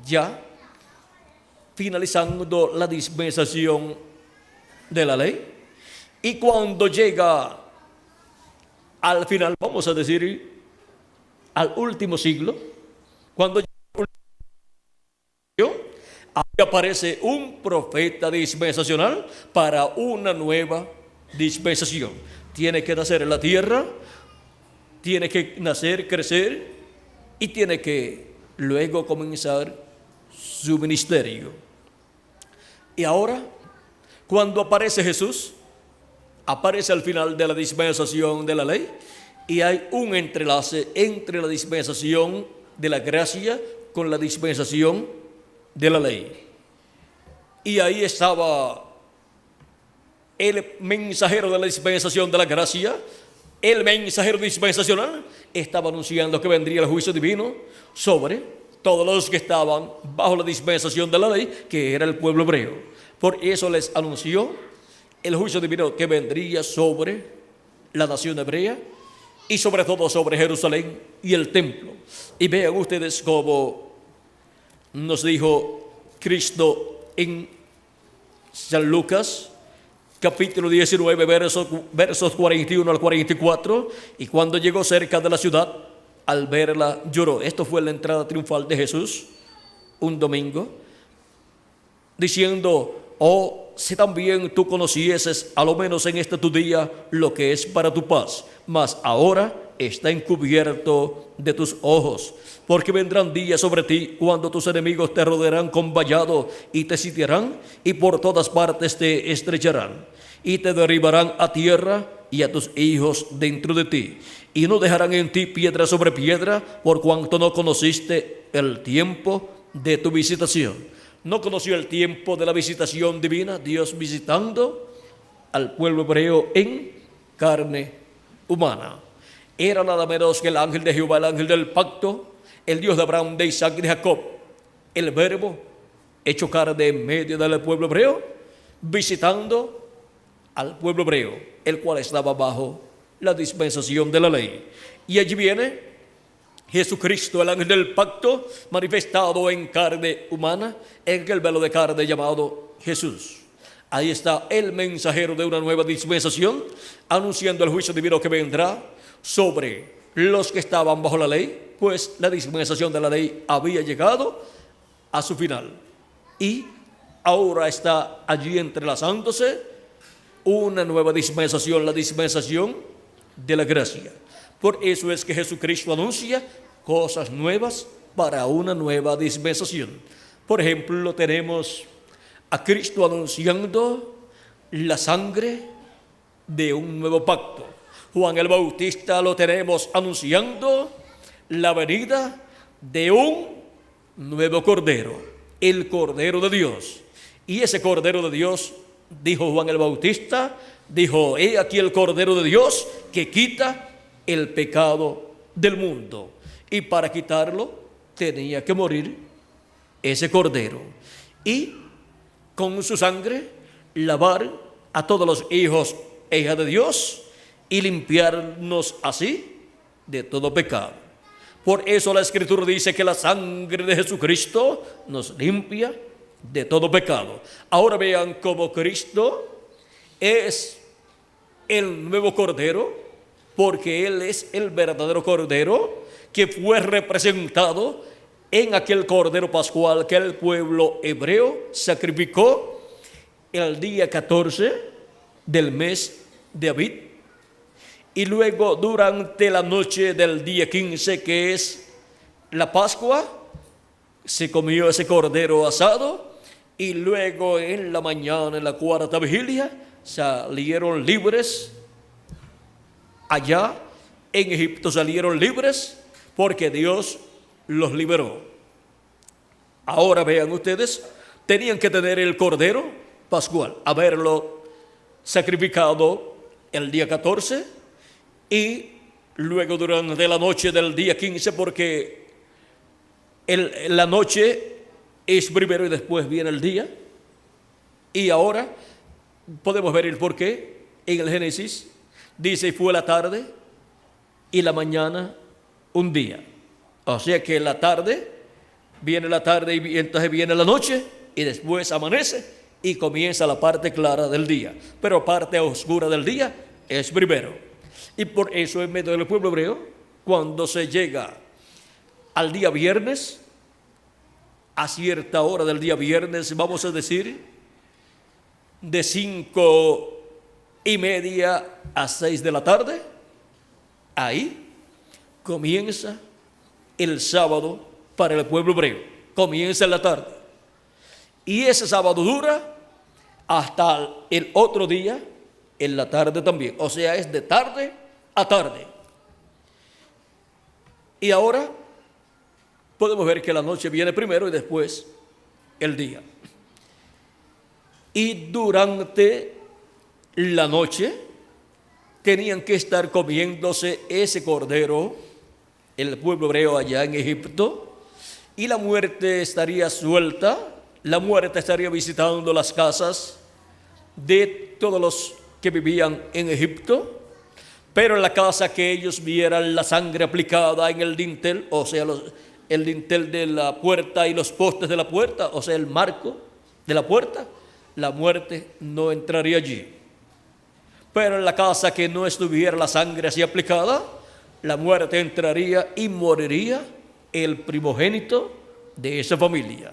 ya finalizando la dispensación de la ley. Y cuando llega al final, vamos a decir, al último siglo, cuando ahí aparece un profeta dispensacional para una nueva dispensación. Tiene que nacer en la tierra, tiene que nacer, crecer, y tiene que luego comenzar su ministerio. Y ahora, cuando aparece Jesús, aparece al final de la dispensación de la ley, y hay un entrelace entre la dispensación de la gracia con la dispensación de la ley. Y ahí estaba el mensajero de la dispensación de la gracia. El mensajero dispensacional estaba anunciando que vendría el juicio divino sobre todos los que estaban bajo la dispensación de la ley, que era el pueblo hebreo. Por eso les anunció el juicio divino que vendría sobre la nación hebrea y sobre todo sobre Jerusalén y el templo. Y vean ustedes cómo nos dijo Cristo en San Lucas, capítulo 19, versos 41 al 44. Y cuando llegó cerca de la ciudad, al verla lloró. Esto fue la entrada triunfal de Jesús un domingo, diciendo: oh, si también tú conocieses, a lo menos en este tu día, lo que es para tu paz, mas ahora está encubierto de tus ojos. Porque vendrán días sobre ti cuando tus enemigos te rodearán con vallado y te sitiarán, y por todas partes te estrecharán, y te derribarán a tierra y a tus hijos dentro de ti, y no dejarán en ti piedra sobre piedra, por cuanto no conociste el tiempo de tu visitación. No conoció el tiempo de la visitación divina, Dios visitando al pueblo hebreo en carne humana. Era nada menos que el ángel de Jehová, el ángel del pacto, el Dios de Abraham, de Isaac y de Jacob, el Verbo hecho carne en medio del pueblo hebreo, visitando al pueblo hebreo, el cual estaba bajo la dispensación de la ley. Y allí viene Jesucristo, el ángel del pacto, manifestado en carne humana, en el velo de carne llamado Jesús. Ahí está el mensajero de una nueva dispensación, anunciando el juicio divino que vendrá sobre los que estaban bajo la ley, pues la dispensación de la ley había llegado a su final. Y ahora está allí entrelazándose una nueva dispensación, la dispensación de la gracia. Por eso es que Jesucristo anuncia cosas nuevas para una nueva dispensación. Por ejemplo, tenemos a Cristo anunciando la sangre de un nuevo pacto. Juan el Bautista lo tenemos anunciando la venida de un nuevo Cordero, el Cordero de Dios. Y ese Cordero de Dios, dijo Juan el Bautista, dijo: he aquí el Cordero de Dios que quita el pecado del mundo. Y para quitarlo tenía que morir ese Cordero, y con su sangre lavar a todos los hijos e hijas de Dios y limpiarnos así de todo pecado. Por eso la Escritura dice que la sangre de Jesucristo nos limpia de todo pecado. Ahora vean cómo Cristo es el nuevo Cordero, porque Él es el verdadero Cordero que fue representado en aquel Cordero Pascual que el pueblo hebreo sacrificó el día 14 del mes de Abib. Y luego durante la noche del día 15, que es la Pascua, se comió ese cordero asado. Y luego en la mañana, en la cuarta vigilia, salieron libres. Allá en Egipto salieron libres porque Dios los liberó. Ahora vean ustedes, tenían que tener el cordero pascual, haberlo sacrificado el día 14 y luego durante la noche del día 15, porque la noche es primero y después viene el día. Y ahora podemos ver el porqué en el Génesis. Dice, fue la tarde y la mañana un día. O sea que la tarde, viene la tarde y entonces viene la noche y después amanece y comienza la parte clara del día. Pero parte oscura del día es primero. Y por eso en medio del pueblo hebreo, cuando se llega al día viernes, a cierta hora del día viernes, vamos a decir, de 5:30 a 6 de la tarde, ahí comienza el sábado para el pueblo hebreo. Comienza en la tarde. Y ese sábado dura hasta el otro día, en la tarde también. O sea, es de tarde a tarde. Y ahora podemos ver que la noche viene primero y después el día. Y durante la noche tenían que estar comiéndose ese cordero, el pueblo hebreo allá en Egipto, y la muerte estaría suelta, la muerte estaría visitando las casas de todos los que vivían en Egipto, pero en la casa que ellos vieran la sangre aplicada en el dintel, o sea, el dintel de la puerta y los postes de la puerta, o sea, el marco de la puerta, la muerte no entraría allí. Pero en la casa que no estuviera la sangre así aplicada, la muerte entraría y moriría el primogénito de esa familia.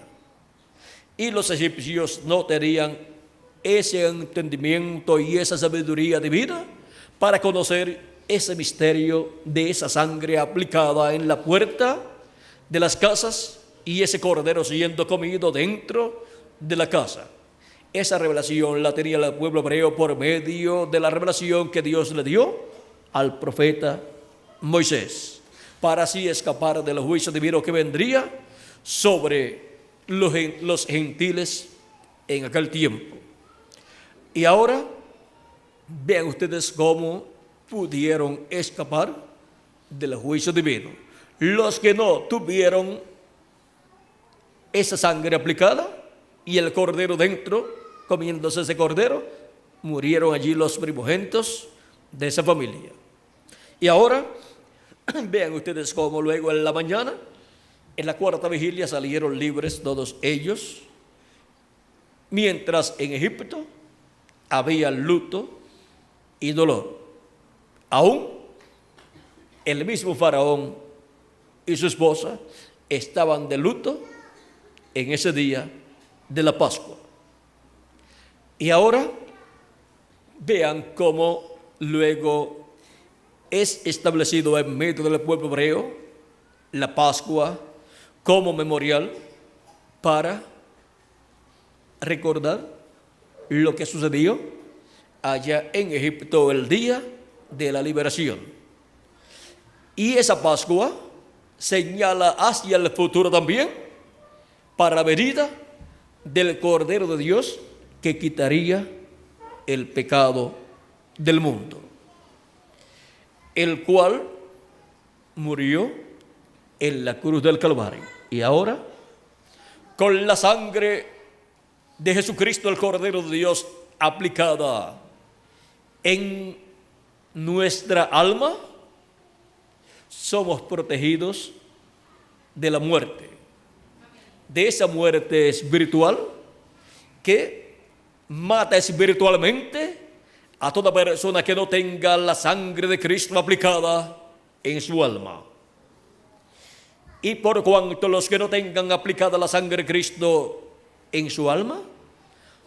Y los egipcios no tenían ese entendimiento y esa sabiduría divina para conocer ese misterio de esa sangre aplicada en la puerta de las casas y ese cordero siendo comido dentro de la casa. Esa revelación la tenía el pueblo hebreo por medio de la revelación que Dios le dio al profeta Moisés, para así escapar del juicio divino que vendría sobre los gentiles en aquel tiempo. Y ahora vean ustedes cómo pudieron escapar del juicio divino. Los que no tuvieron esa sangre aplicada y el cordero dentro, comiéndose ese cordero, murieron allí los primogénitos de esa familia. Y ahora vean ustedes cómo luego en la mañana, en la cuarta vigilia, salieron libres todos ellos, mientras en Egipto había luto y dolor. Aún el mismo faraón y su esposa estaban de luto en ese día de la Pascua. Y ahora vean cómo luego es establecido en medio del pueblo hebreo la Pascua como memorial para recordar lo que sucedió allá en Egipto el día de la liberación. Y esa Pascua señala hacia el futuro también para la venida del Cordero de Dios que quitaría el pecado del mundo, el cual murió en la cruz del Calvario. Y ahora, con la sangre de Jesucristo, el Cordero de Dios, aplicada en nuestra alma, somos protegidos de la muerte, de esa muerte espiritual que mata espiritualmente a toda persona que no tenga la sangre de Cristo aplicada en su alma. Y por cuanto los que no tengan aplicada la sangre de Cristo en su alma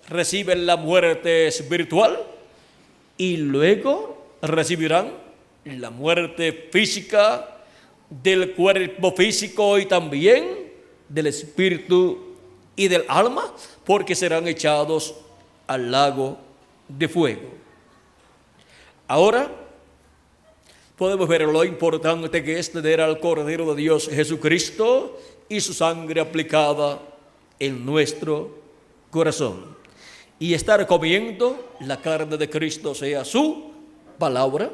reciben la muerte espiritual y luego recibirán la muerte física del cuerpo físico y también del espíritu y del alma, porque serán echados al lago de fuego. Ahora podemos ver lo importante que es tener al Cordero de Dios Jesucristo y su sangre aplicada en nuestro corazón. y estar comiendo la carne de Cristo, sea su palabra.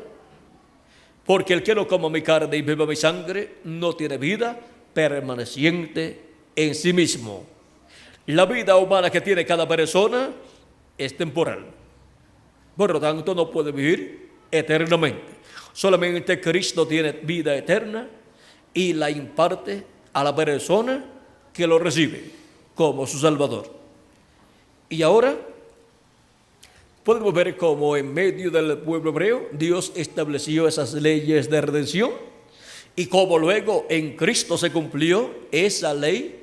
Porque el que no coma mi carne y beba mi sangre no tiene vida permaneciente en sí mismo. La vida humana que tiene cada persona es temporal. Por lo tanto, no puede vivir eternamente. Solamente Cristo tiene vida eterna y la imparte a la persona que lo recibe como su Salvador. Y ahora podemos ver cómo en medio del pueblo hebreo Dios estableció esas leyes de redención y cómo luego en Cristo se cumplió esa ley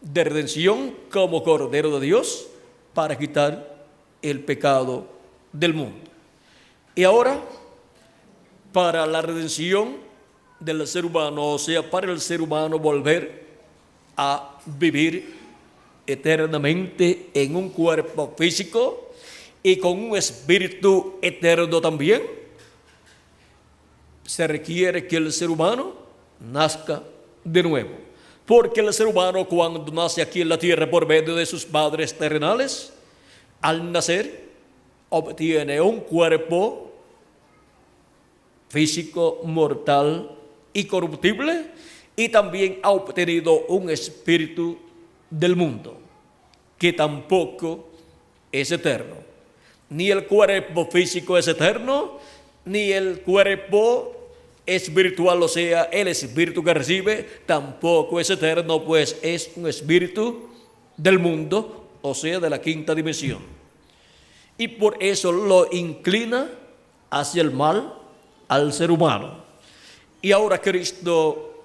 de redención como Cordero de Dios para quitar el pecado del mundo. Y ahora, para la redención del ser humano, o sea, para el ser humano volver a vivir eternamente en un cuerpo físico y con un espíritu eterno también, se requiere que el ser humano nazca de nuevo. Porque el ser humano, cuando nace aquí en la tierra por medio de sus padres terrenales, al nacer obtiene un cuerpo físico, mortal y corruptible, y también ha obtenido un espíritu del mundo, que tampoco es eterno. Ni el cuerpo físico es eterno, ni el cuerpo espiritual, o sea, el espíritu que recibe, tampoco es eterno, pues es un espíritu del mundo, o sea, de la quinta dimensión. Y por eso lo inclina hacia el mal al ser humano. Y ahora Cristo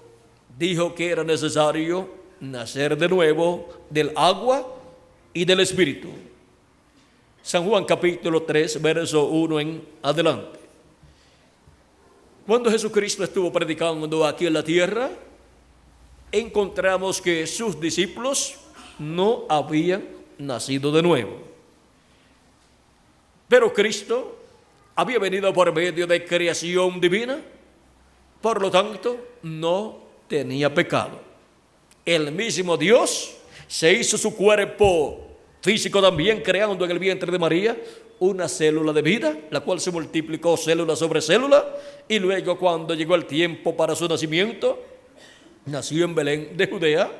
dijo que era necesario nacer de nuevo del agua y del espíritu. San Juan capítulo 3, verso 1 en adelante. Cuando Jesucristo estuvo predicando aquí en la tierra, encontramos que sus discípulos no habían nacido de nuevo. Pero Cristo había venido por medio de creación divina, por lo tanto, no tenía pecado. El mismo Dios se hizo su cuerpo físico también, creando en el vientre de María una célula de vida, la cual se multiplicó célula sobre célula, y luego cuando llegó el tiempo para su nacimiento, nació en Belén de Judea,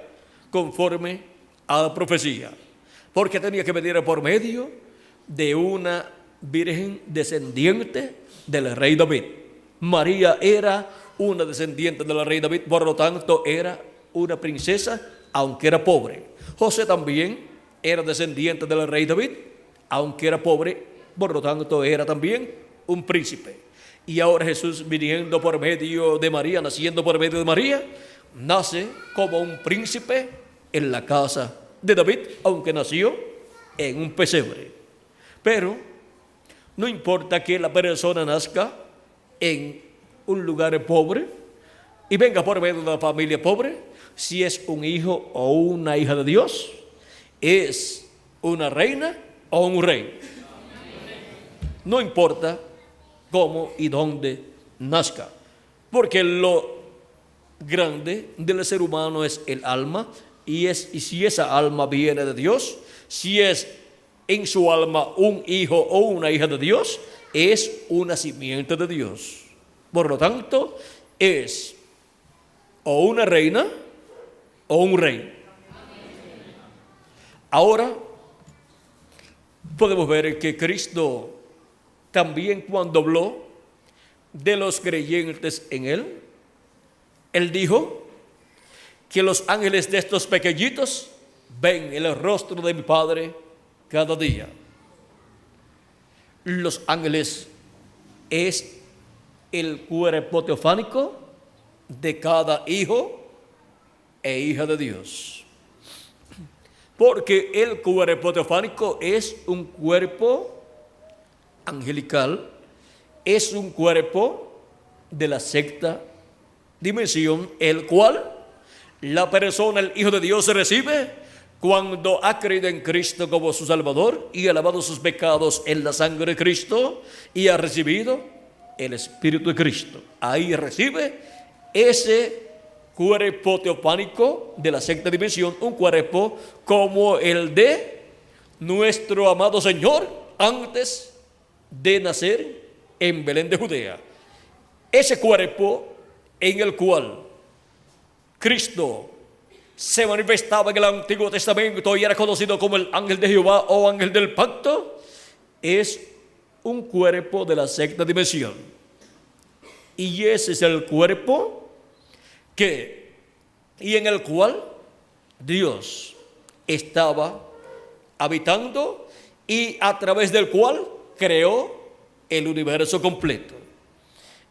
conforme a la profecía, porque tenía que venir por medio de una virgen descendiente del rey David. María era una descendiente del rey David, por lo tanto era una princesa, aunque era pobre. José también era descendiente del rey David, aunque era pobre, por lo tanto era también un príncipe. Y ahora Jesús, viniendo por medio de María, naciendo por medio de María, nace como un príncipe en la casa de David, aunque nació en un pesebre. Pero no importa que la persona nazca en un lugar pobre y venga por medio de una familia pobre, si es un hijo o una hija de Dios, es una reina o un rey. No importa cómo y dónde nazca, porque lo grande del ser humano es el alma, y si esa alma viene de Dios, si es en su alma un hijo o una hija de Dios, es una simiente de Dios. Por lo tanto, es o una reina o un rey. Ahora podemos ver que Cristo también, cuando habló de los creyentes en Él, Él dijo que los ángeles de estos pequeñitos ven el rostro de mi Padre cada día. Los ángeles es el cuerpo teofánico de cada hijo e hija de Dios. Porque el cuerpo teofánico es un cuerpo angelical, es un cuerpo de la sexta dimensión, el cual la persona, el Hijo de Dios, recibe cuando ha creído en Cristo como su Salvador y ha lavado sus pecados en la sangre de Cristo y ha recibido el Espíritu de Cristo. Ahí recibe ese cuerpo teofánico de la sexta dimensión, un cuerpo como el de nuestro amado Señor antes de nacer en Belén de Judea. Ese cuerpo en el cual Cristo se manifestaba en el Antiguo Testamento y era conocido como el ángel de Jehová o ángel del pacto, es un cuerpo de la sexta dimensión. Y ese es el cuerpo y en el cual Dios estaba habitando y a través del cual creó el universo completo.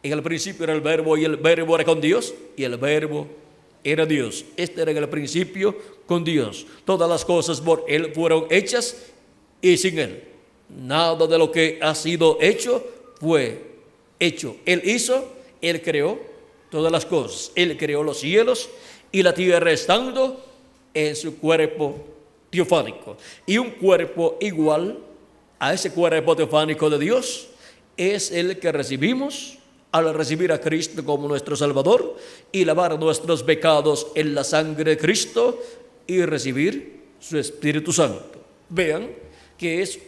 En el principio era el verbo y el verbo era con Dios y el verbo era Dios. Este era en el principio con Dios. Todas las cosas por Él fueron hechas y sin Él nada de lo que ha sido hecho fue hecho. Él hizo, Él creó todas las cosas. Él creó los cielos y la tierra estando en su cuerpo teofánico. Y un cuerpo igual a ese cuerpo teofánico de Dios es el que recibimos al recibir a Cristo como nuestro Salvador y lavar nuestros pecados en la sangre de Cristo y recibir su Espíritu Santo. Vean que es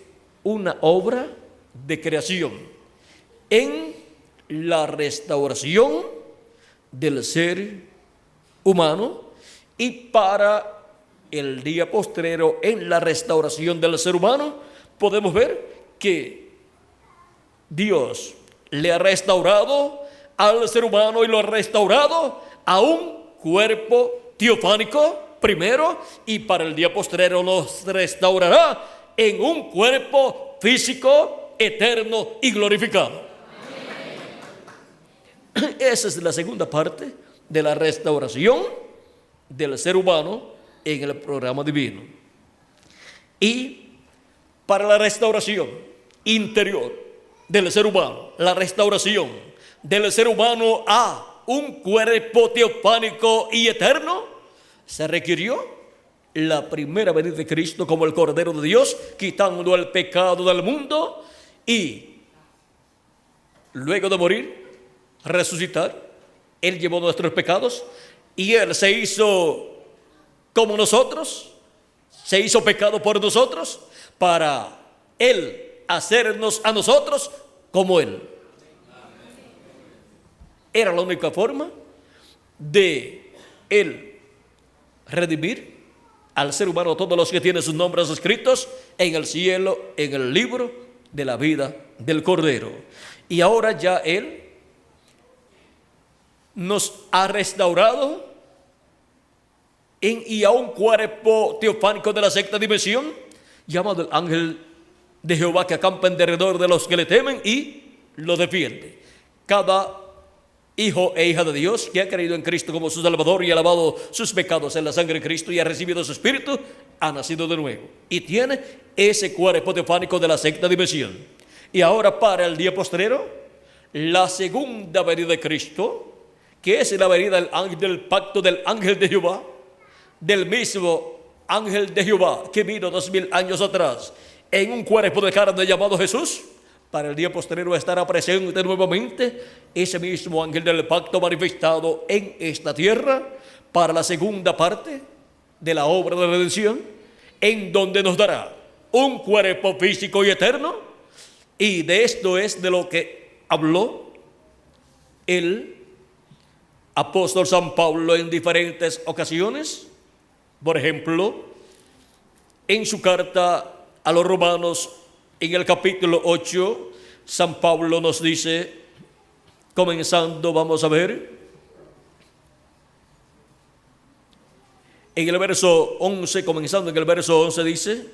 una obra de creación en la restauración del ser humano y para el día postrero en la restauración del ser humano podemos ver que Dios le ha restaurado al ser humano y lo ha restaurado a un cuerpo teofánico primero y para el día postrero nos restaurará en un cuerpo físico, eterno y glorificado. Amén. Esa es la segunda parte de la restauración del ser humano en el programa divino. Y para la restauración interior del ser humano, la restauración del ser humano a un cuerpo teofánico y eterno, se requirió la primera venida de Cristo como el Cordero de Dios, quitando el pecado del mundo y luego de morir, resucitar. Él llevó nuestros pecados y Él se hizo como nosotros, se hizo pecado por nosotros para Él hacernos a nosotros como Él. Era la única forma de Él redimir al ser humano, todos los que tienen sus nombres escritos en el cielo, en el libro de la vida del Cordero. Y ahora ya Él nos ha restaurado y a un cuerpo teofánico de la sexta dimensión, llamado el ángel de Jehová, que acampa en derredor de los que le temen y lo defiende. Cada hijo e hija de Dios que ha creído en Cristo como su Salvador y ha lavado sus pecados en la sangre de Cristo y ha recibido su Espíritu, ha nacido de nuevo y tiene ese cuerpo teofánico de la sexta dimensión. Y ahora para el día postrero, la segunda venida de Cristo, que es la venida del pacto del ángel de Jehová, del mismo ángel de Jehová que vino 2000 años atrás en un cuerpo de carne llamado Jesús. Para el día postrero estará presente nuevamente ese mismo ángel del pacto manifestado en esta tierra para la segunda parte de la obra de redención, en donde nos dará un cuerpo físico y eterno. Y de esto es de lo que habló el apóstol San Pablo en diferentes ocasiones. Por ejemplo, en su carta a los Romanos, en el capítulo 8, San Pablo nos dice, comenzando, vamos a ver, en el verso 11, comenzando en el verso 11 dice,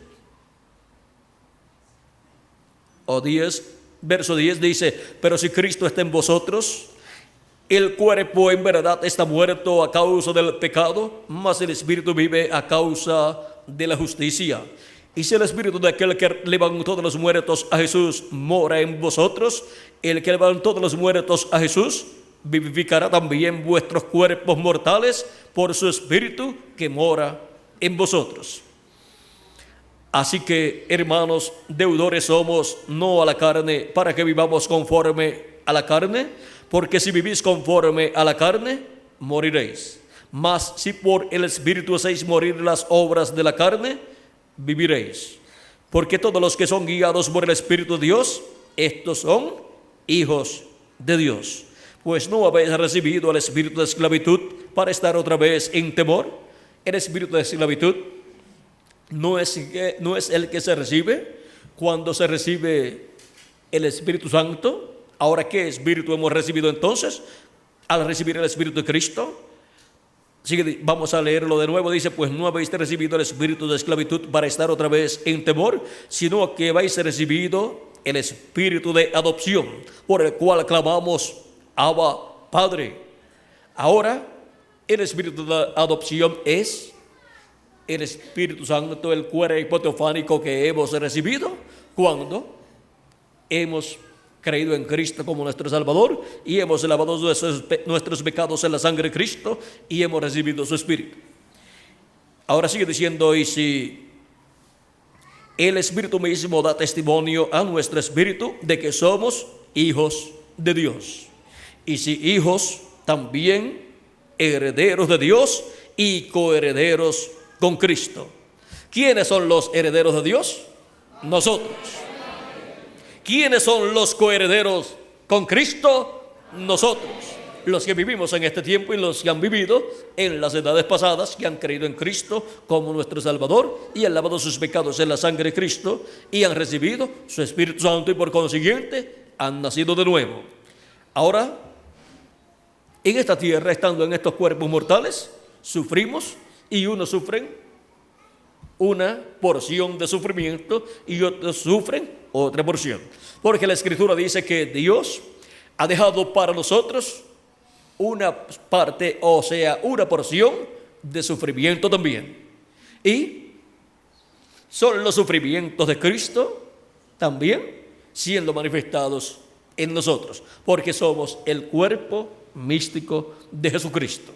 o 10, verso 10 dice, pero si Cristo está en vosotros, el cuerpo en verdad está muerto a causa del pecado, mas el Espíritu vive a causa de la justicia. Y si el Espíritu de aquel que levantó de los muertos a Jesús mora en vosotros, el que levantó de los muertos a Jesús vivificará también vuestros cuerpos mortales por su Espíritu que mora en vosotros. Así que, hermanos, deudores somos, no a la carne, para que vivamos conforme a la carne, porque si vivís conforme a la carne, moriréis. Mas si por el Espíritu hacéis morir las obras de la carne, viviréis. Porque todos los que son guiados por el Espíritu de Dios, estos son hijos de Dios. Pues no habéis recibido el espíritu de esclavitud para estar otra vez en temor. El espíritu de esclavitud no es el que se recibe cuando se recibe el Espíritu Santo. Ahora, ¿qué espíritu hemos recibido entonces al recibir el Espíritu de Cristo? Vamos a leerlo de nuevo. Dice, pues no habéis recibido el espíritu de esclavitud para estar otra vez en temor, sino que habéis recibido el espíritu de adopción, por el cual clamamos, Abba, Padre. Ahora, el espíritu de adopción es el Espíritu Santo, el cuerpo teofánico que hemos recibido cuando hemos creído en Cristo como nuestro Salvador y hemos lavado nuestros pecados en la sangre de Cristo y hemos recibido su Espíritu. Ahora sigue diciendo, y si el Espíritu mismo da testimonio a nuestro espíritu de que somos hijos de Dios. Y si hijos, también herederos de Dios y coherederos con Cristo. ¿Quiénes son los herederos de Dios? Nosotros. ¿Quiénes son los coherederos con Cristo? Nosotros. Los que vivimos en este tiempo y los que han vivido en las edades pasadas, que han creído en Cristo como nuestro Salvador y han lavado sus pecados en la sangre de Cristo y han recibido su Espíritu Santo y por consiguiente han nacido de nuevo. Ahora, en esta tierra, estando en estos cuerpos mortales, sufrimos y unos sufren una porción de sufrimiento y otros sufren otra porción. Porque la Escritura dice que Dios ha dejado para nosotros una parte, o sea, una porción de sufrimiento también. Y son los sufrimientos de Cristo también siendo manifestados en nosotros, porque somos el cuerpo místico de Jesucristo.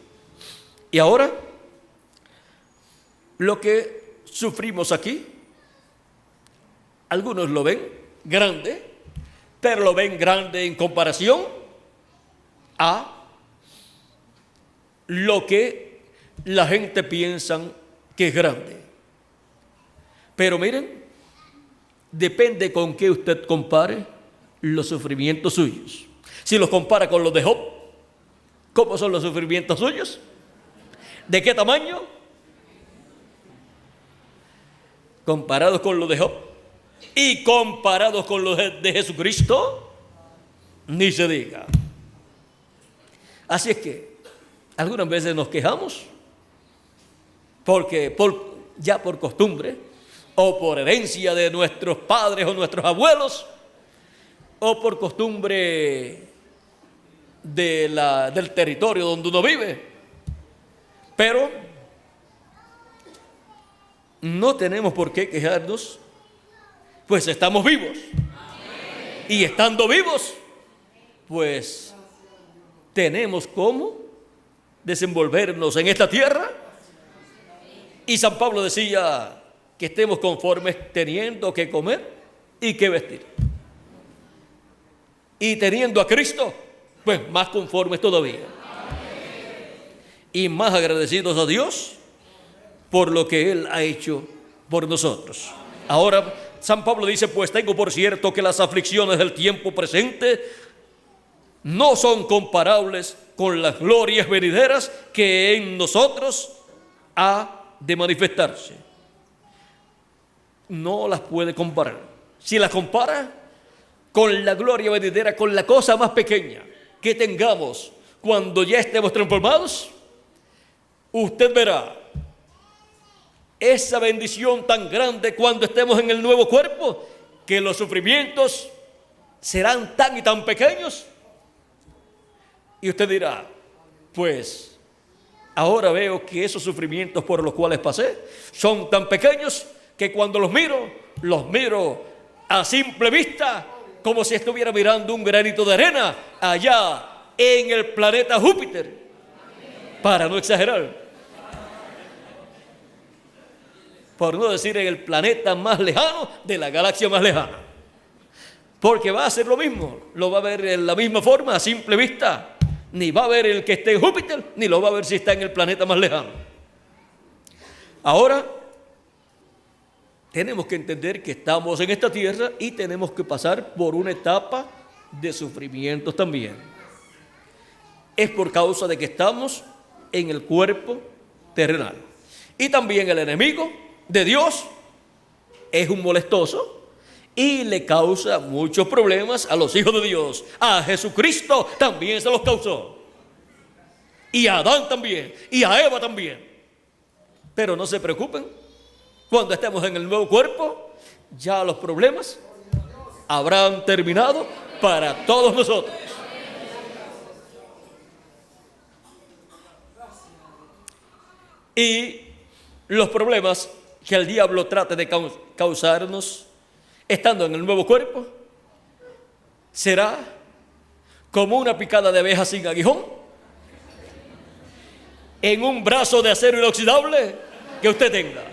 Y ahora, lo que sufrimos aquí, algunos lo ven grande, pero lo ven grande en comparación a lo que la gente piensa que es grande. Pero miren, depende con qué usted compare los sufrimientos suyos. Si los compara con los de Job, ¿cómo son los sufrimientos suyos? ¿De qué tamaño? Comparados con los de Job y comparados con los de Jesucristo, ni se diga. Así es que algunas veces nos quejamos porque ya por costumbre o por herencia de nuestros padres o nuestros abuelos o por costumbre del territorio donde uno vive, pero no tenemos por qué quejarnos, pues estamos vivos. Y estando vivos, pues tenemos cómo desenvolvernos en esta tierra. Y San Pablo decía que estemos conformes teniendo que comer y que vestir. Y teniendo a Cristo, pues más conformes todavía. Y más agradecidos a Dios por lo que Él ha hecho por nosotros. Ahora, San Pablo dice, pues tengo por cierto que las aflicciones del tiempo presente no son comparables con las glorias venideras que en nosotros ha de manifestarse. No las puede comparar. Si las compara con la gloria venidera, con la cosa más pequeña que tengamos cuando ya estemos transformados, usted verá esa bendición tan grande cuando estemos en el nuevo cuerpo, que los sufrimientos serán tan y tan pequeños. Y usted dirá, pues ahora veo que esos sufrimientos por los cuales pasé son tan pequeños que cuando los miro a simple vista, como si estuviera mirando un granito de arena allá en el planeta Júpiter, para no exagerar. Por no decir en el planeta más lejano de la galaxia más lejana. Porque va a ser lo mismo, lo va a ver en la misma forma a simple vista. Ni va a ver el que esté en Júpiter, ni lo va a ver si está en el planeta más lejano. Ahora, tenemos que entender que estamos en esta tierra y tenemos que pasar por una etapa de sufrimientos también. Es por causa de que estamos en el cuerpo terrenal. Y también el enemigo de Dios es un molestoso y le causa muchos problemas a los hijos de Dios. A Jesucristo también se los causó. Y a Adán también. Y a Eva también. Pero no se preocupen. Cuando estemos en el nuevo cuerpo, ya los problemas habrán terminado para todos nosotros. Y los problemas que el diablo trate de causarnos estando en el nuevo cuerpo será como una picada de abeja sin aguijón en un brazo de acero inoxidable que usted tenga.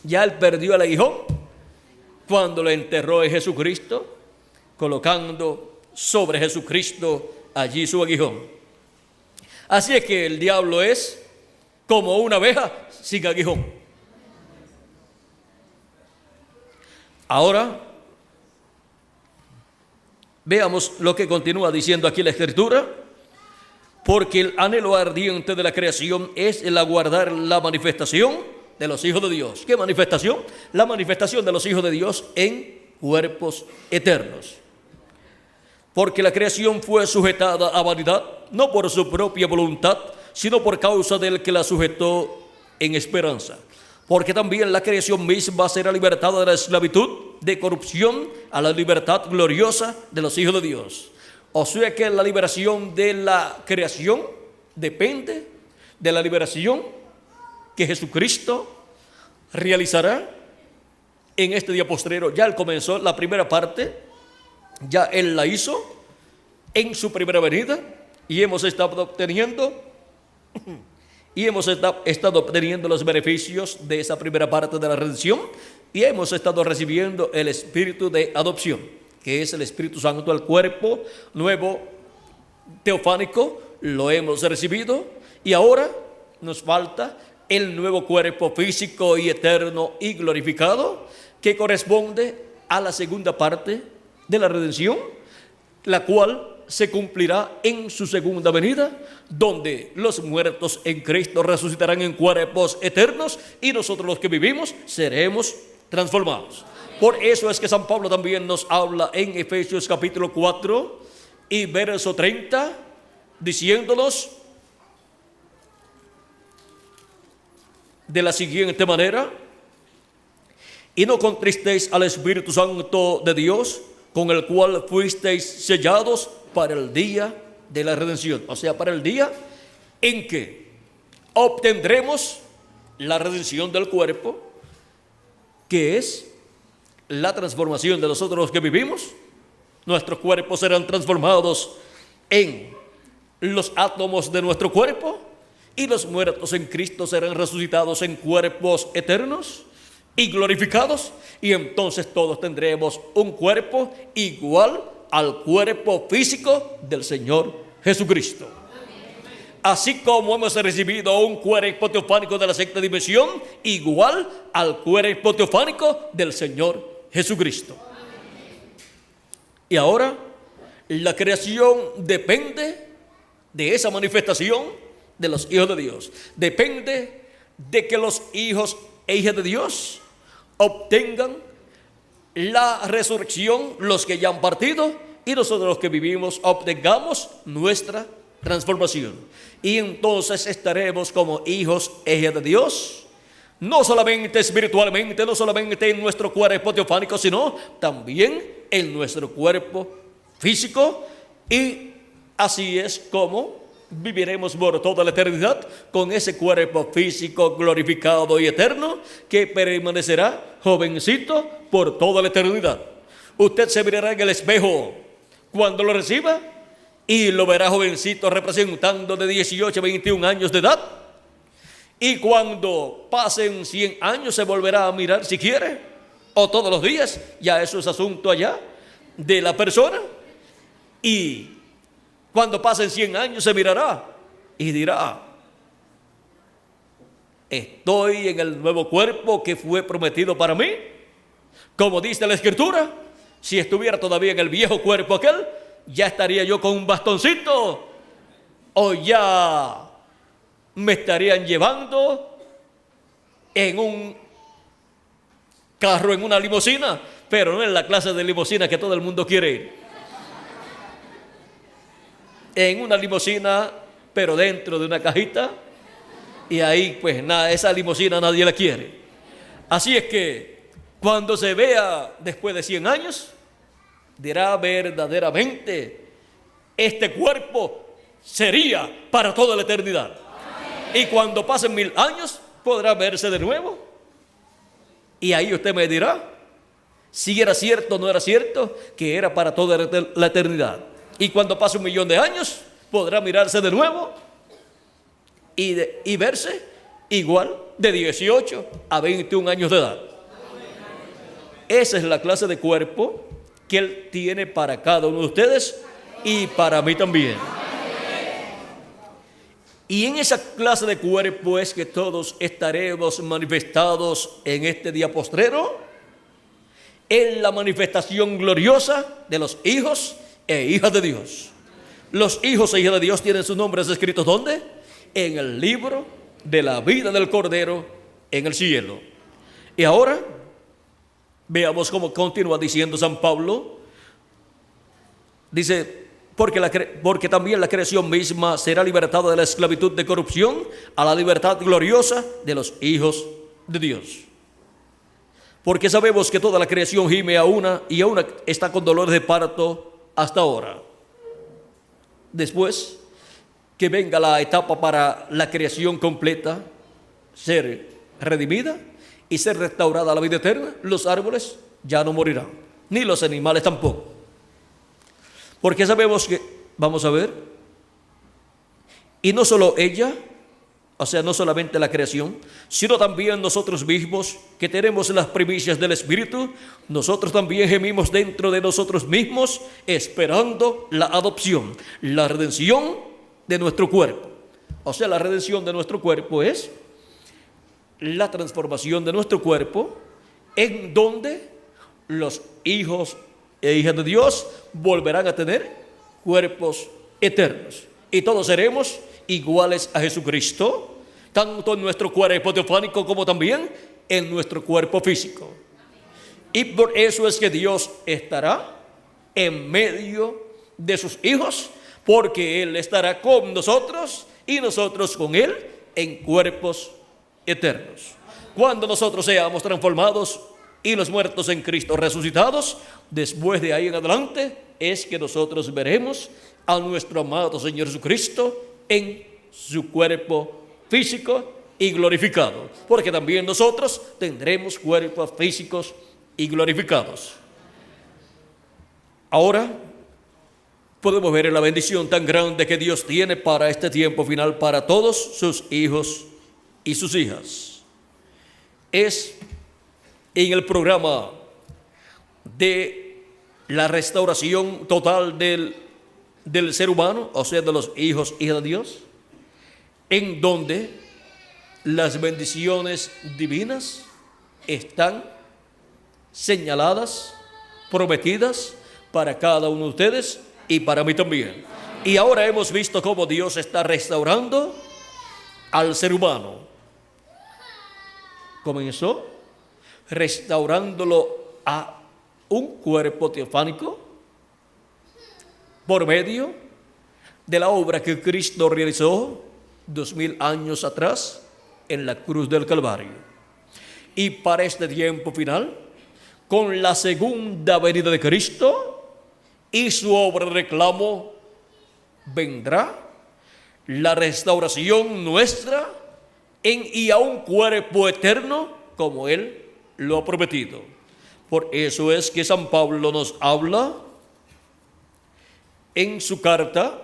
Ya él perdió el aguijón cuando lo enterró en Jesucristo, colocando sobre Jesucristo allí su aguijón. Así es que el diablo es como una abeja sin aguijón. Ahora, veamos lo que continúa diciendo aquí la Escritura. Porque el anhelo ardiente de la creación es el aguardar la manifestación de los hijos de Dios. ¿Qué manifestación? La manifestación de los hijos de Dios en cuerpos eternos. Porque la creación fue sujetada a vanidad, no por su propia voluntad, sino por causa del que la sujetó en esperanza. Porque también la creación misma será libertada de la esclavitud de corrupción a la libertad gloriosa de los hijos de Dios. O sea que la liberación de la creación depende de la liberación que Jesucristo realizará en este día postrero. Ya él comenzó la primera parte, ya él la hizo en su primera venida y hemos estado obteniendo los beneficios de esa primera parte de la redención y hemos estado recibiendo el espíritu de adopción, que es el Espíritu Santo al cuerpo nuevo teofánico. Lo hemos recibido y ahora nos falta el nuevo cuerpo físico y eterno y glorificado que corresponde a la segunda parte de la redención, la cual se cumplirá en su segunda venida, donde los muertos en Cristo resucitarán en cuerpos eternos y nosotros los que vivimos seremos transformados. Por eso es que San Pablo también nos habla en Efesios capítulo 4 y verso 30, diciéndonos de la siguiente manera: y no contristéis al Espíritu Santo de Dios, con el cual fuisteis sellados para el día de la redención. O sea, para el día en que obtendremos la redención del cuerpo, que es la transformación de nosotros los que vivimos. Nuestros cuerpos serán transformados en los átomos de nuestro cuerpo y los muertos en Cristo serán resucitados en cuerpos eternos y glorificados, y entonces todos tendremos un cuerpo igual al cuerpo físico del Señor Jesucristo. Así como hemos recibido un cuerpo teofánico de la sexta dimensión, igual al cuerpo teofánico del Señor Jesucristo. Y ahora la creación depende de esa manifestación de los hijos de Dios. Depende de que los hijos e hijas de Dios obtengan la resurrección, los que ya han partido, y nosotros los que vivimos obtengamos nuestra transformación. Y entonces estaremos como hijos e hijas de Dios, no solamente espiritualmente, no solamente en nuestro cuerpo teofánico, sino también en nuestro cuerpo físico, y así es como viviremos por toda la eternidad con ese cuerpo físico glorificado y eterno que permanecerá jovencito por toda la eternidad. Usted se mirará en el espejo cuando lo reciba y lo verá jovencito, representando de 18 a 21 años de edad. Y cuando pasen 100 años se volverá a mirar si quiere, o todos los días, ya eso es asunto allá de la persona. Y cuando pasen 100 años se mirará y dirá: Estoy en el nuevo cuerpo que fue prometido para mí. Como dice la Escritura, si estuviera todavía en el viejo cuerpo aquel, ya estaría yo con un bastoncito, o ya me estarían llevando en un carro, en una limusina, pero no en la clase de limusina que todo el mundo quiere ir. En una limusina, pero dentro de una cajita, y ahí pues nada, esa limusina nadie la quiere. Así es que cuando se vea después de 100 años, dirá verdaderamente, este cuerpo sería para toda la eternidad. Y cuando pasen 1000 años, podrá verse de nuevo. Y ahí usted me dirá si era cierto o no era cierto que era para toda la eternidad. Y cuando pase 1.000.000 de años, podrá mirarse de nuevo y verse igual de 18 a 21 años de edad. Esa es la clase de cuerpo que Él tiene para cada uno de ustedes y para mí también. Y en esa clase de cuerpo es que todos estaremos manifestados en este día postrero, en la manifestación gloriosa de los hijos e hijas de Dios. Los hijos e hijas de Dios tienen sus nombres escritos ¿dónde? En el libro de la vida del Cordero en el cielo. Y ahora veamos cómo continúa diciendo San Pablo. Dice, porque también la creación misma será libertada de la esclavitud de corrupción a la libertad gloriosa de los hijos de Dios. Porque sabemos que toda la creación gime a una y a una está con dolores de parto hasta ahora. Después que venga la etapa para la creación completa, ser redimida y ser restaurada a la vida eterna, los árboles ya no morirán, ni los animales tampoco. Porque sabemos que, vamos a ver, y no solo ella, o sea, no solamente la creación, sino también nosotros mismos, que tenemos las primicias del Espíritu, nosotros también gemimos dentro de nosotros mismos, esperando la adopción, la redención de nuestro cuerpo. O sea, la redención de nuestro cuerpo es la transformación de nuestro cuerpo, en donde los hijos e hijas de Dios volverán a tener cuerpos eternos. Y todos seremos iguales a Jesucristo, tanto en nuestro cuerpo teofánico como también en nuestro cuerpo físico. Y por eso es que Dios estará en medio de sus hijos, porque Él estará con nosotros y nosotros con Él en cuerpos eternos. Cuando nosotros seamos transformados y los muertos en Cristo resucitados, después de ahí en adelante es que nosotros veremos a nuestro amado Señor Jesucristo en su cuerpo físico y glorificado, porque también nosotros tendremos cuerpos físicos y glorificados. Ahora podemos ver la bendición tan grande que Dios tiene para este tiempo final para todos sus hijos y sus hijas. Es en el programa de la restauración total del ser humano, o sea, de los hijos y hijas de Dios, en donde las bendiciones divinas están señaladas, prometidas para cada uno de ustedes y para mí también. Y ahora hemos visto cómo Dios está restaurando al ser humano. Comenzó restaurándolo a un cuerpo teofánico por medio de la obra que Cristo realizó 2000 años atrás en la cruz del Calvario. Y para este tiempo final, con la segunda venida de Cristo y su obra de reclamo, vendrá la restauración nuestra y a un cuerpo eterno como Él lo ha prometido. Por eso es que San Pablo nos habla en su carta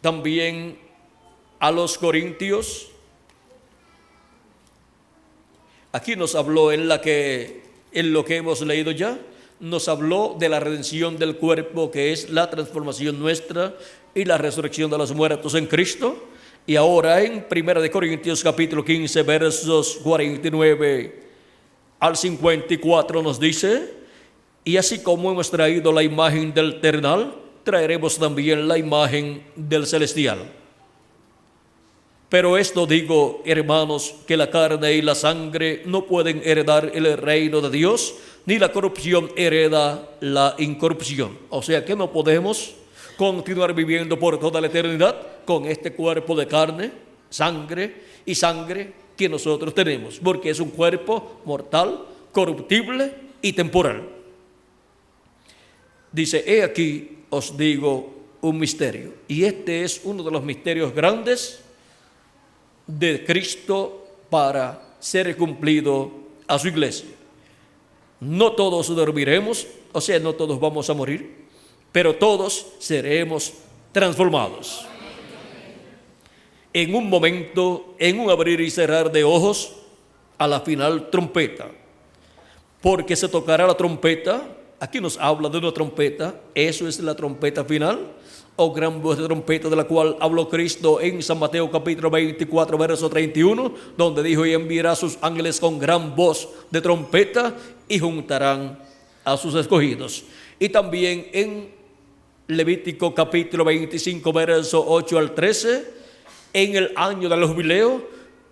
también a los Corintios. Aquí nos habló en lo que hemos leído ya, nos habló de la redención del cuerpo, que es la transformación nuestra y la resurrección de los muertos en Cristo. Y ahora en 1 Corintios capítulo 15, versos 49 al 54 nos dice: y así como hemos traído la imagen del terrenal, traeremos también la imagen del celestial. Pero esto digo, hermanos, que la carne y la sangre no pueden heredar el reino de Dios, ni la corrupción hereda la incorrupción. O sea que no podemos continuar viviendo por toda la eternidad con este cuerpo de carne, sangre que nosotros tenemos, porque es un cuerpo mortal, corruptible y temporal. Dice: he aquí os digo un misterio. Y este es uno de los misterios grandes de Cristo para ser cumplido a su iglesia. No todos dormiremos, o sea, no todos vamos a morir, pero todos seremos transformados. En un momento, en un abrir y cerrar de ojos, a la final trompeta. Porque se tocará la trompeta. Aquí nos habla de una trompeta. Eso es la trompeta final, o gran voz de trompeta, de la cual habló Cristo en San Mateo capítulo 24, verso 31, donde dijo: y enviará a sus ángeles con gran voz de trompeta, y juntarán a sus escogidos. Y también en Levítico capítulo 25, verso 8 al 13, en el año del jubileo,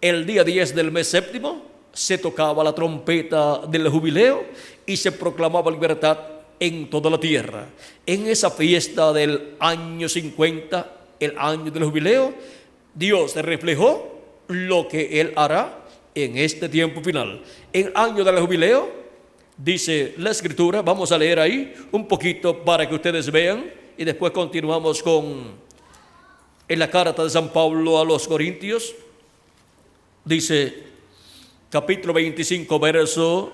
el día 10 del mes séptimo, se tocaba la trompeta del jubileo y se proclamaba libertad en toda la tierra. En esa fiesta del año 50, el año del jubileo, Dios reflejó lo que Él hará en este tiempo final. En el año del jubileo, dice la Escritura, vamos a leer ahí un poquito para que ustedes vean, y después continuamos en la carta de San Pablo a los Corintios. Dice, capítulo 25, verso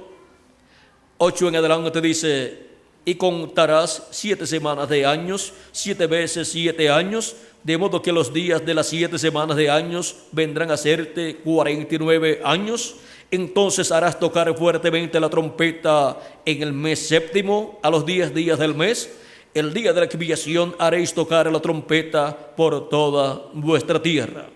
8 en adelante, dice: y contarás 7 semanas de años, 7 veces 7 años, de modo que los días de las 7 semanas de años vendrán a serte 49 años. Entonces harás tocar fuertemente la trompeta en el mes séptimo, a los 10 días del mes. El día de la expiación haréis tocar la trompeta por toda vuestra tierra.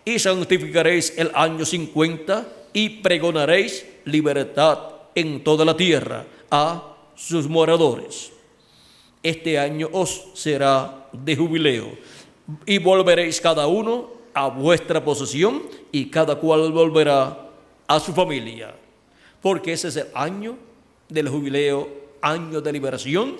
Y santificaréis el año 50 y pregonaréis libertad en toda la tierra a sus moradores. Este año os será de jubileo, y volveréis cada uno a vuestra posesión, y cada cual volverá a su familia. Porque ese es el año del jubileo, año de liberación,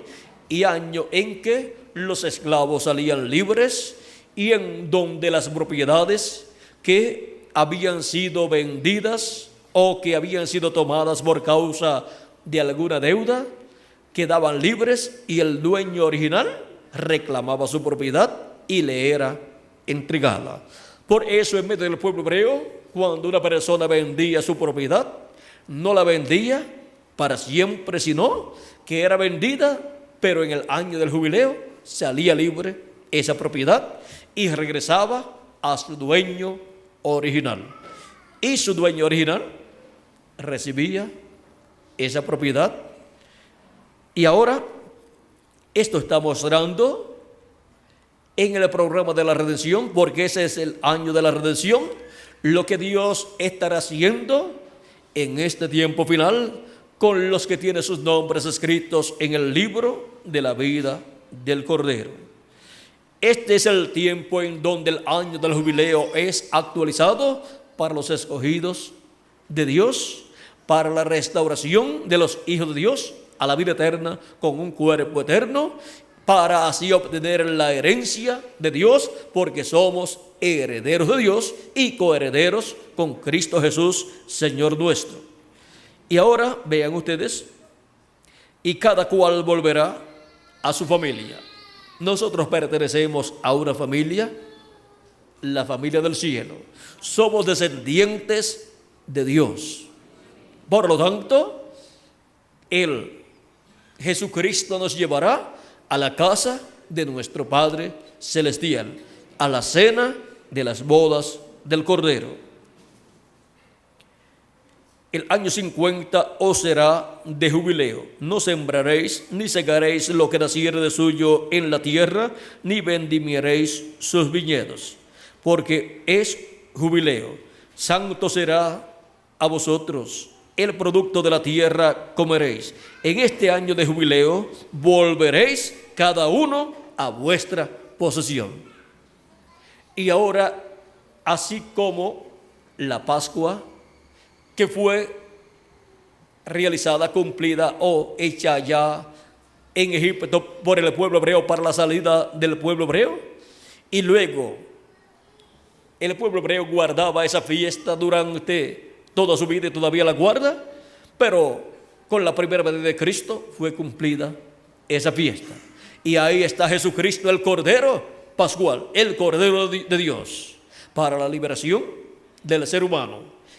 y año en que los esclavos salían libres, y en donde las propiedades que habían sido vendidas o que habían sido tomadas por causa de alguna deuda quedaban libres, y el dueño original reclamaba su propiedad y le era entregada. Por eso, en medio del pueblo hebreo, cuando una persona vendía su propiedad, no la vendía para siempre, sino que era vendida, pero en el año del jubileo salía libre esa propiedad y regresaba a su dueño original. Y su dueño original recibía esa propiedad. Y ahora esto está mostrando en el programa de la redención, porque ese es el año de la redención, lo que Dios estará haciendo en este tiempo final con los que tienen sus nombres escritos en el libro de la vida del Cordero. Este es el tiempo en donde el año del jubileo es actualizado para los escogidos de Dios, para la restauración de los hijos de Dios a la vida eterna con un cuerpo eterno, para así obtener la herencia de Dios, porque somos herederos de Dios y coherederos con Cristo Jesús, Señor nuestro. Y ahora vean ustedes, y cada cual volverá a su familia. Nosotros pertenecemos a una familia, la familia del cielo. Somos descendientes de Dios. Por lo tanto, Jesucristo nos llevará a la casa de nuestro Padre Celestial, a la cena de las bodas del Cordero. El año 50 os será de jubileo. No sembraréis ni segaréis lo que naciere de suyo en la tierra, ni vendimiaréis sus viñedos. porque es jubileo. Santo será a vosotros, el producto de la tierra comeréis. En este año de jubileo volveréis cada uno a vuestra posesión. Y ahora, así como la Pascua, que fue realizada, cumplida o hecha ya en Egipto por el pueblo hebreo para la salida del pueblo hebreo, y luego el pueblo hebreo guardaba esa fiesta durante toda su vida y todavía la guarda, pero con la primera venida de Cristo fue cumplida esa fiesta. Y ahí está Jesucristo, el Cordero Pascual, el Cordero de Dios, para la liberación del ser humano.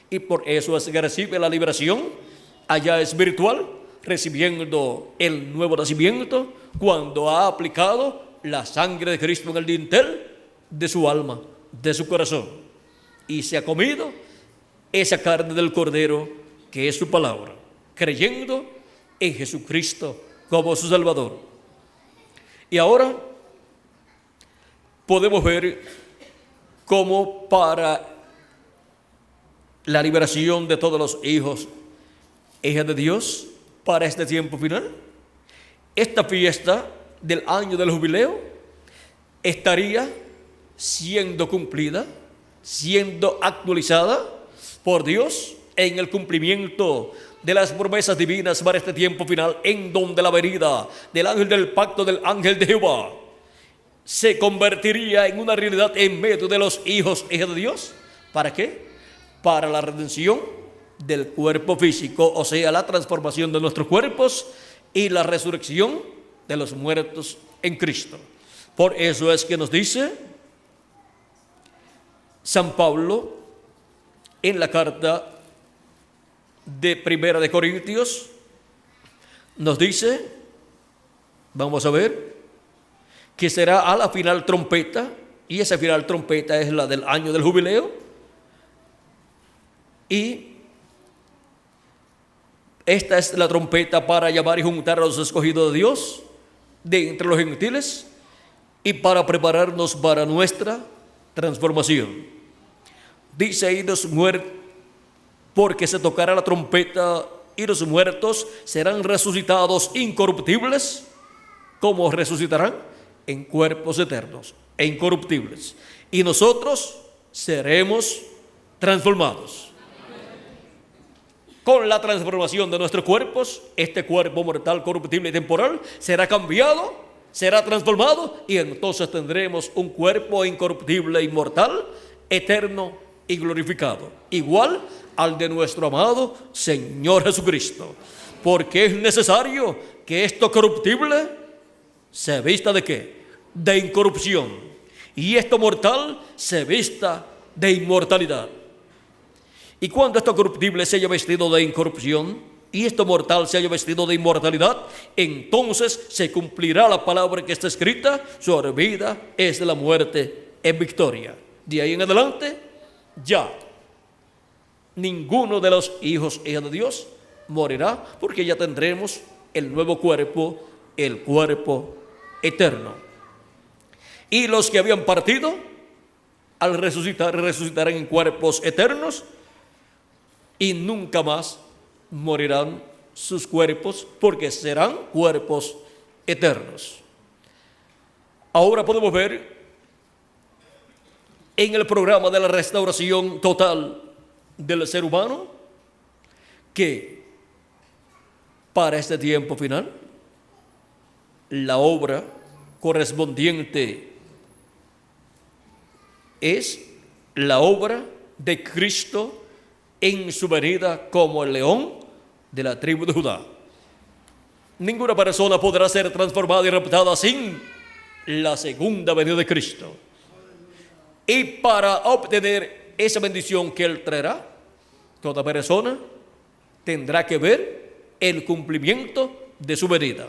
Y por eso es que recibe la liberación allá espiritual, recibiendo el nuevo nacimiento cuando ha aplicado la sangre de Cristo en el dintel de su alma, de su corazón, y se ha comido esa carne del Cordero que es su palabra, creyendo en Jesucristo como su Salvador. Y ahora podemos ver cómo para la liberación de todos los hijos e hijas de Dios para este tiempo final, esta fiesta del año del jubileo estaría siendo cumplida, siendo actualizada por Dios en el cumplimiento de las promesas divinas para este tiempo final, en donde la venida del ángel del pacto, del ángel de Jehová, se convertiría en una realidad en medio de los hijos e hijas de Dios. ¿Para qué? Para la redención del cuerpo físico, o sea, la transformación de nuestros cuerpos y la resurrección de los muertos en Cristo. Por eso es que nos dice San Pablo en la carta de Primera de Corintios, nos dice, vamos a ver, que será a la final trompeta, y esa final trompeta es la del año del jubileo, y esta es la trompeta para llamar y juntar a los escogidos de Dios de entre los gentiles y para prepararnos para nuestra transformación. Dice ahí los muertos, porque se tocará la trompeta y los muertos serán resucitados incorruptibles. ¿Cómo resucitarán? En cuerpos eternos e incorruptibles. Y nosotros seremos transformados. Con la transformación de nuestros cuerpos, este cuerpo mortal, corruptible y temporal será cambiado, será transformado, y entonces tendremos un cuerpo incorruptible, inmortal, eterno y glorificado, igual al de nuestro amado Señor Jesucristo. Porque es necesario que esto corruptible se vista ¿de qué? De incorrupción, y esto mortal se vista de inmortalidad. Y cuando esto corruptible se haya vestido de incorrupción y esto mortal se haya vestido de inmortalidad, entonces se cumplirá la palabra que está escrita: su vida es de la muerte en victoria. De ahí en adelante, ya ninguno de los hijos e hijas de Dios morirá, porque ya tendremos el nuevo cuerpo, el cuerpo eterno. Y los que habían partido, al resucitar, resucitarán en cuerpos eternos, y nunca más morirán sus cuerpos, porque serán cuerpos eternos. Ahora podemos ver en el programa de la restauración total del ser humano que para este tiempo final la obra correspondiente es la obra de Cristo en su venida como el león de la tribu de Judá. Ninguna persona podrá ser transformada y raptada sin la segunda venida de Cristo. Y para obtener esa bendición que Él traerá, toda persona tendrá que ver el cumplimiento de su venida.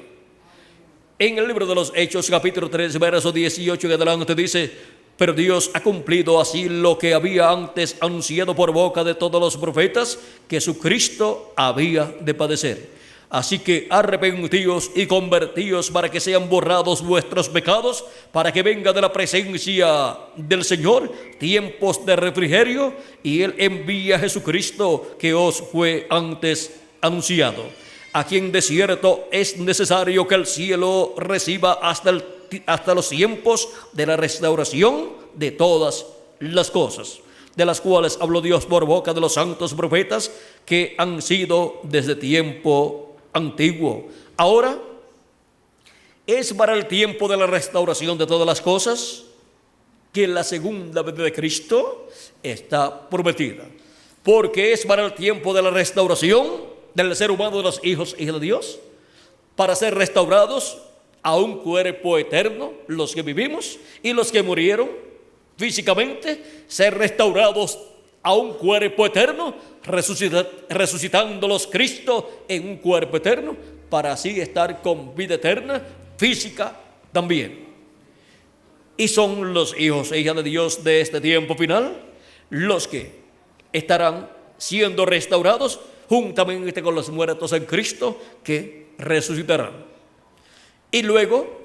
En el libro de los Hechos, capítulo 3, verso 18 en adelante dice: pero Dios ha cumplido así lo que había antes anunciado por boca de todos los profetas, que su Cristo había de padecer. Así que arrepentíos y convertíos para que sean borrados vuestros pecados, para que venga de la presencia del Señor tiempos de refrigerio, y Él envía a Jesucristo que os fue antes anunciado, a quien de cierto es necesario que el cielo reciba hasta los tiempos de la restauración de todas las cosas, de las cuales habló Dios por boca de los santos profetas que han sido desde tiempo antiguo. Ahora es para el tiempo de la restauración de todas las cosas que la segunda venida de Cristo está prometida, porque es para el tiempo de la restauración del ser humano, de los hijos y hijas de Dios, para ser restaurados a un cuerpo eterno, los que vivimos y los que murieron físicamente, ser restaurados a un cuerpo eterno, resucitándolos Cristo en un cuerpo eterno, para así estar con vida eterna física también. Y son los hijos e hijas de Dios de este tiempo final los que estarán siendo restaurados juntamente con los muertos en Cristo, que resucitarán. Y luego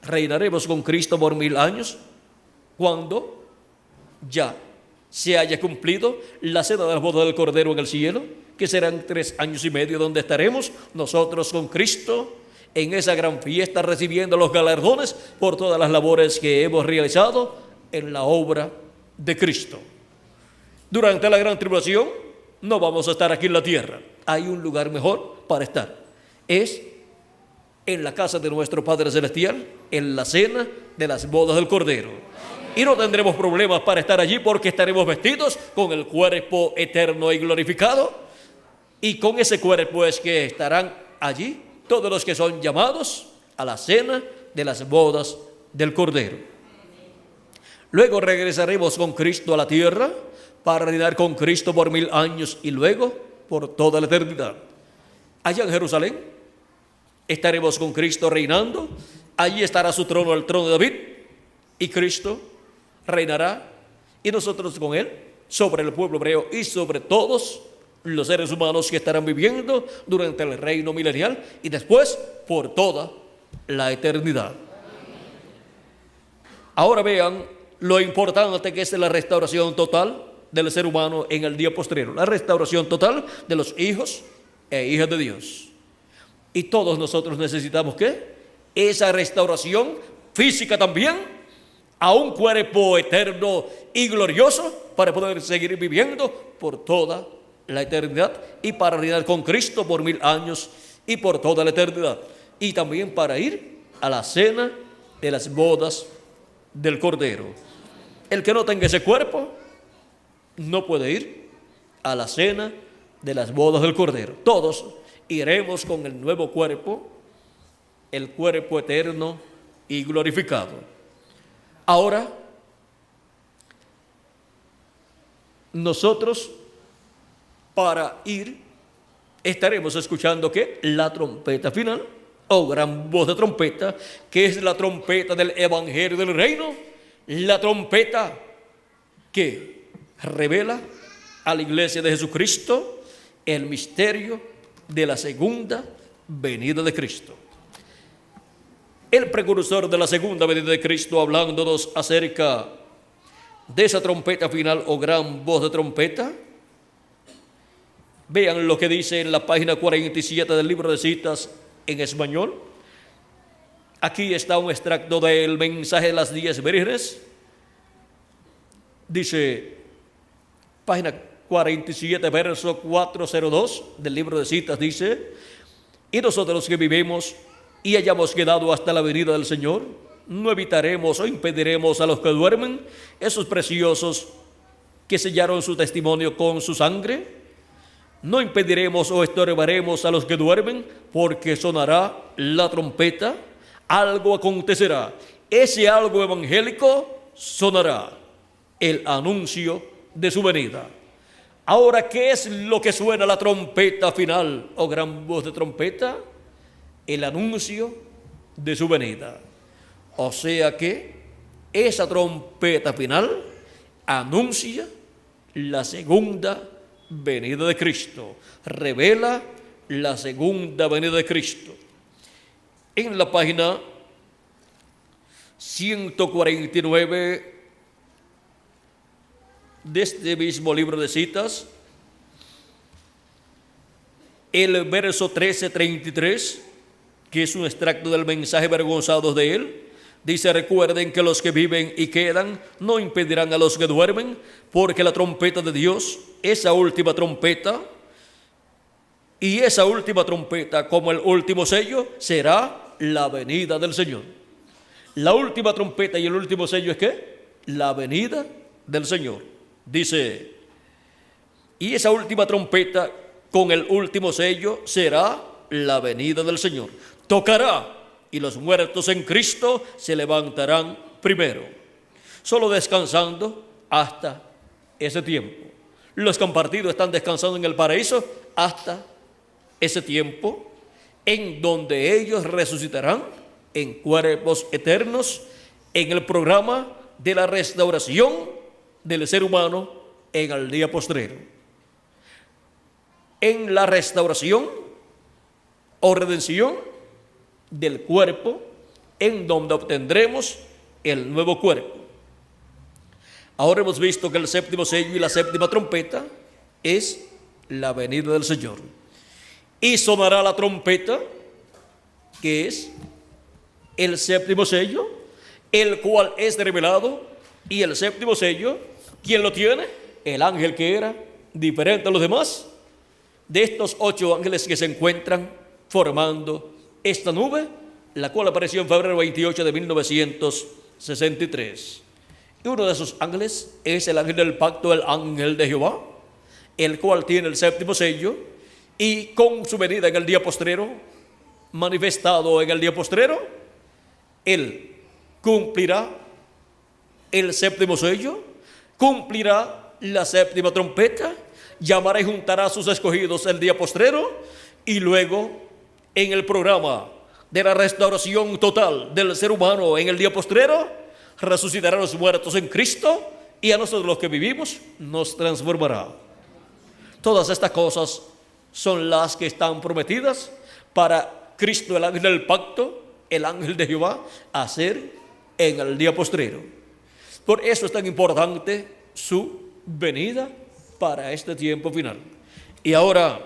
reinaremos con Cristo por 1000 años, cuando ya se haya cumplido la cena de las bodas del Cordero en el cielo, que serán 3 años y medio, donde estaremos nosotros con Cristo en esa gran fiesta, recibiendo los galardones por todas las labores que hemos realizado en la obra de Cristo. Durante la gran tribulación no vamos a estar aquí en la tierra. Hay un lugar mejor para estar. Es en la casa de nuestro Padre Celestial, en la cena de las bodas del Cordero. Y no tendremos problemas para estar allí, porque estaremos vestidos con el cuerpo eterno y glorificado. Y con ese cuerpo es que estarán allí todos los que son llamados a la cena de las bodas del Cordero. Luego regresaremos con Cristo a la tierra para reinar con Cristo por 1000 años y luego por toda la eternidad. Allá en Jerusalén estaremos con Cristo reinando. Allí estará su trono, el trono de David, y Cristo reinará, y nosotros con Él, sobre el pueblo hebreo y sobre todos los seres humanos que estarán viviendo durante el reino milenial y después por toda la eternidad. Ahora vean lo importante que es la restauración total del ser humano en el día postrero, la restauración total de los hijos e hijas de Dios. Y todos nosotros necesitamos ¿qué? Esa restauración física también, a un cuerpo eterno y glorioso, para poder seguir viviendo por toda la eternidad y para reinar con Cristo por 1000 años y por toda la eternidad. Y también para ir a la cena de las bodas del Cordero. El que no tenga ese cuerpo no puede ir a la cena de las bodas del Cordero. Todos iremos con el nuevo cuerpo, el cuerpo eterno y glorificado. Ahora, nosotros para ir estaremos escuchando ¿qué? La trompeta final, o gran voz de trompeta, que es la trompeta del Evangelio del Reino, la trompeta que revela a la iglesia de Jesucristo el misterio de la segunda venida de Cristo. El precursor de la segunda venida de Cristo, hablándonos acerca de esa trompeta final o gran voz de trompeta. Vean lo que dice en la página 47 del libro de citas en español. Aquí está un extracto del mensaje de las 10 vírgenes. Dice, página 47, verso 402 del libro de citas, dice: y nosotros los que vivimos y hayamos quedado hasta la venida del Señor, no evitaremos o impediremos a los que duermen, esos preciosos que sellaron su testimonio con su sangre. No impediremos o estorbaremos a los que duermen, porque sonará la trompeta, algo acontecerá. Ese algo evangélico sonará, el anuncio de su venida. Ahora, ¿qué es lo que suena la trompeta final o gran voz de trompeta? El anuncio de su venida. O sea que esa trompeta final anuncia la segunda venida de Cristo. Revela la segunda venida de Cristo. En la página 149 de este mismo libro de citas, el verso 13:33, que es un extracto del mensaje vergonzados de él, dice: recuerden que los que viven y quedan no impedirán a los que duermen, porque la trompeta de Dios, esa última trompeta, y esa última trompeta, como el último sello, será la venida del Señor. La última trompeta y el último sello es ¿qué? La venida del Señor. Dice: y esa última trompeta con el último sello será la venida del Señor. Tocará y los muertos en Cristo se levantarán primero, solo descansando hasta ese tiempo. Los que han partido están descansando en el paraíso hasta ese tiempo, en donde ellos resucitarán en cuerpos eternos, en el programa de la restauración del ser humano en el día postrero. En la restauración o redención del cuerpo, en donde obtendremos el nuevo cuerpo. Ahora hemos visto que el séptimo sello y la séptima trompeta es la venida del Señor. Y sonará la trompeta, que es el séptimo sello, el cual es revelado. Y el séptimo sello, ¿quién lo tiene? El ángel que era diferente a los demás, de estos 8 ángeles que se encuentran formando esta nube, la cual apareció en febrero 28 de 1963. Y uno de esos ángeles es el ángel del pacto, el ángel de Jehová, el cual tiene el séptimo sello, y con su venida en el día postrero, manifestado en el día postrero, él cumplirá el séptimo sello, cumplirá la séptima trompeta, llamará y juntará a sus escogidos el día postrero, y luego en el programa de la restauración total del ser humano en el día postrero, resucitará a los muertos en Cristo, y a nosotros los que vivimos nos transformará. Todas estas cosas son las que están prometidas para Cristo, el ángel del pacto, el ángel de Jehová, hacer en el día postrero. Por eso es tan importante su venida para este tiempo final. Y ahora,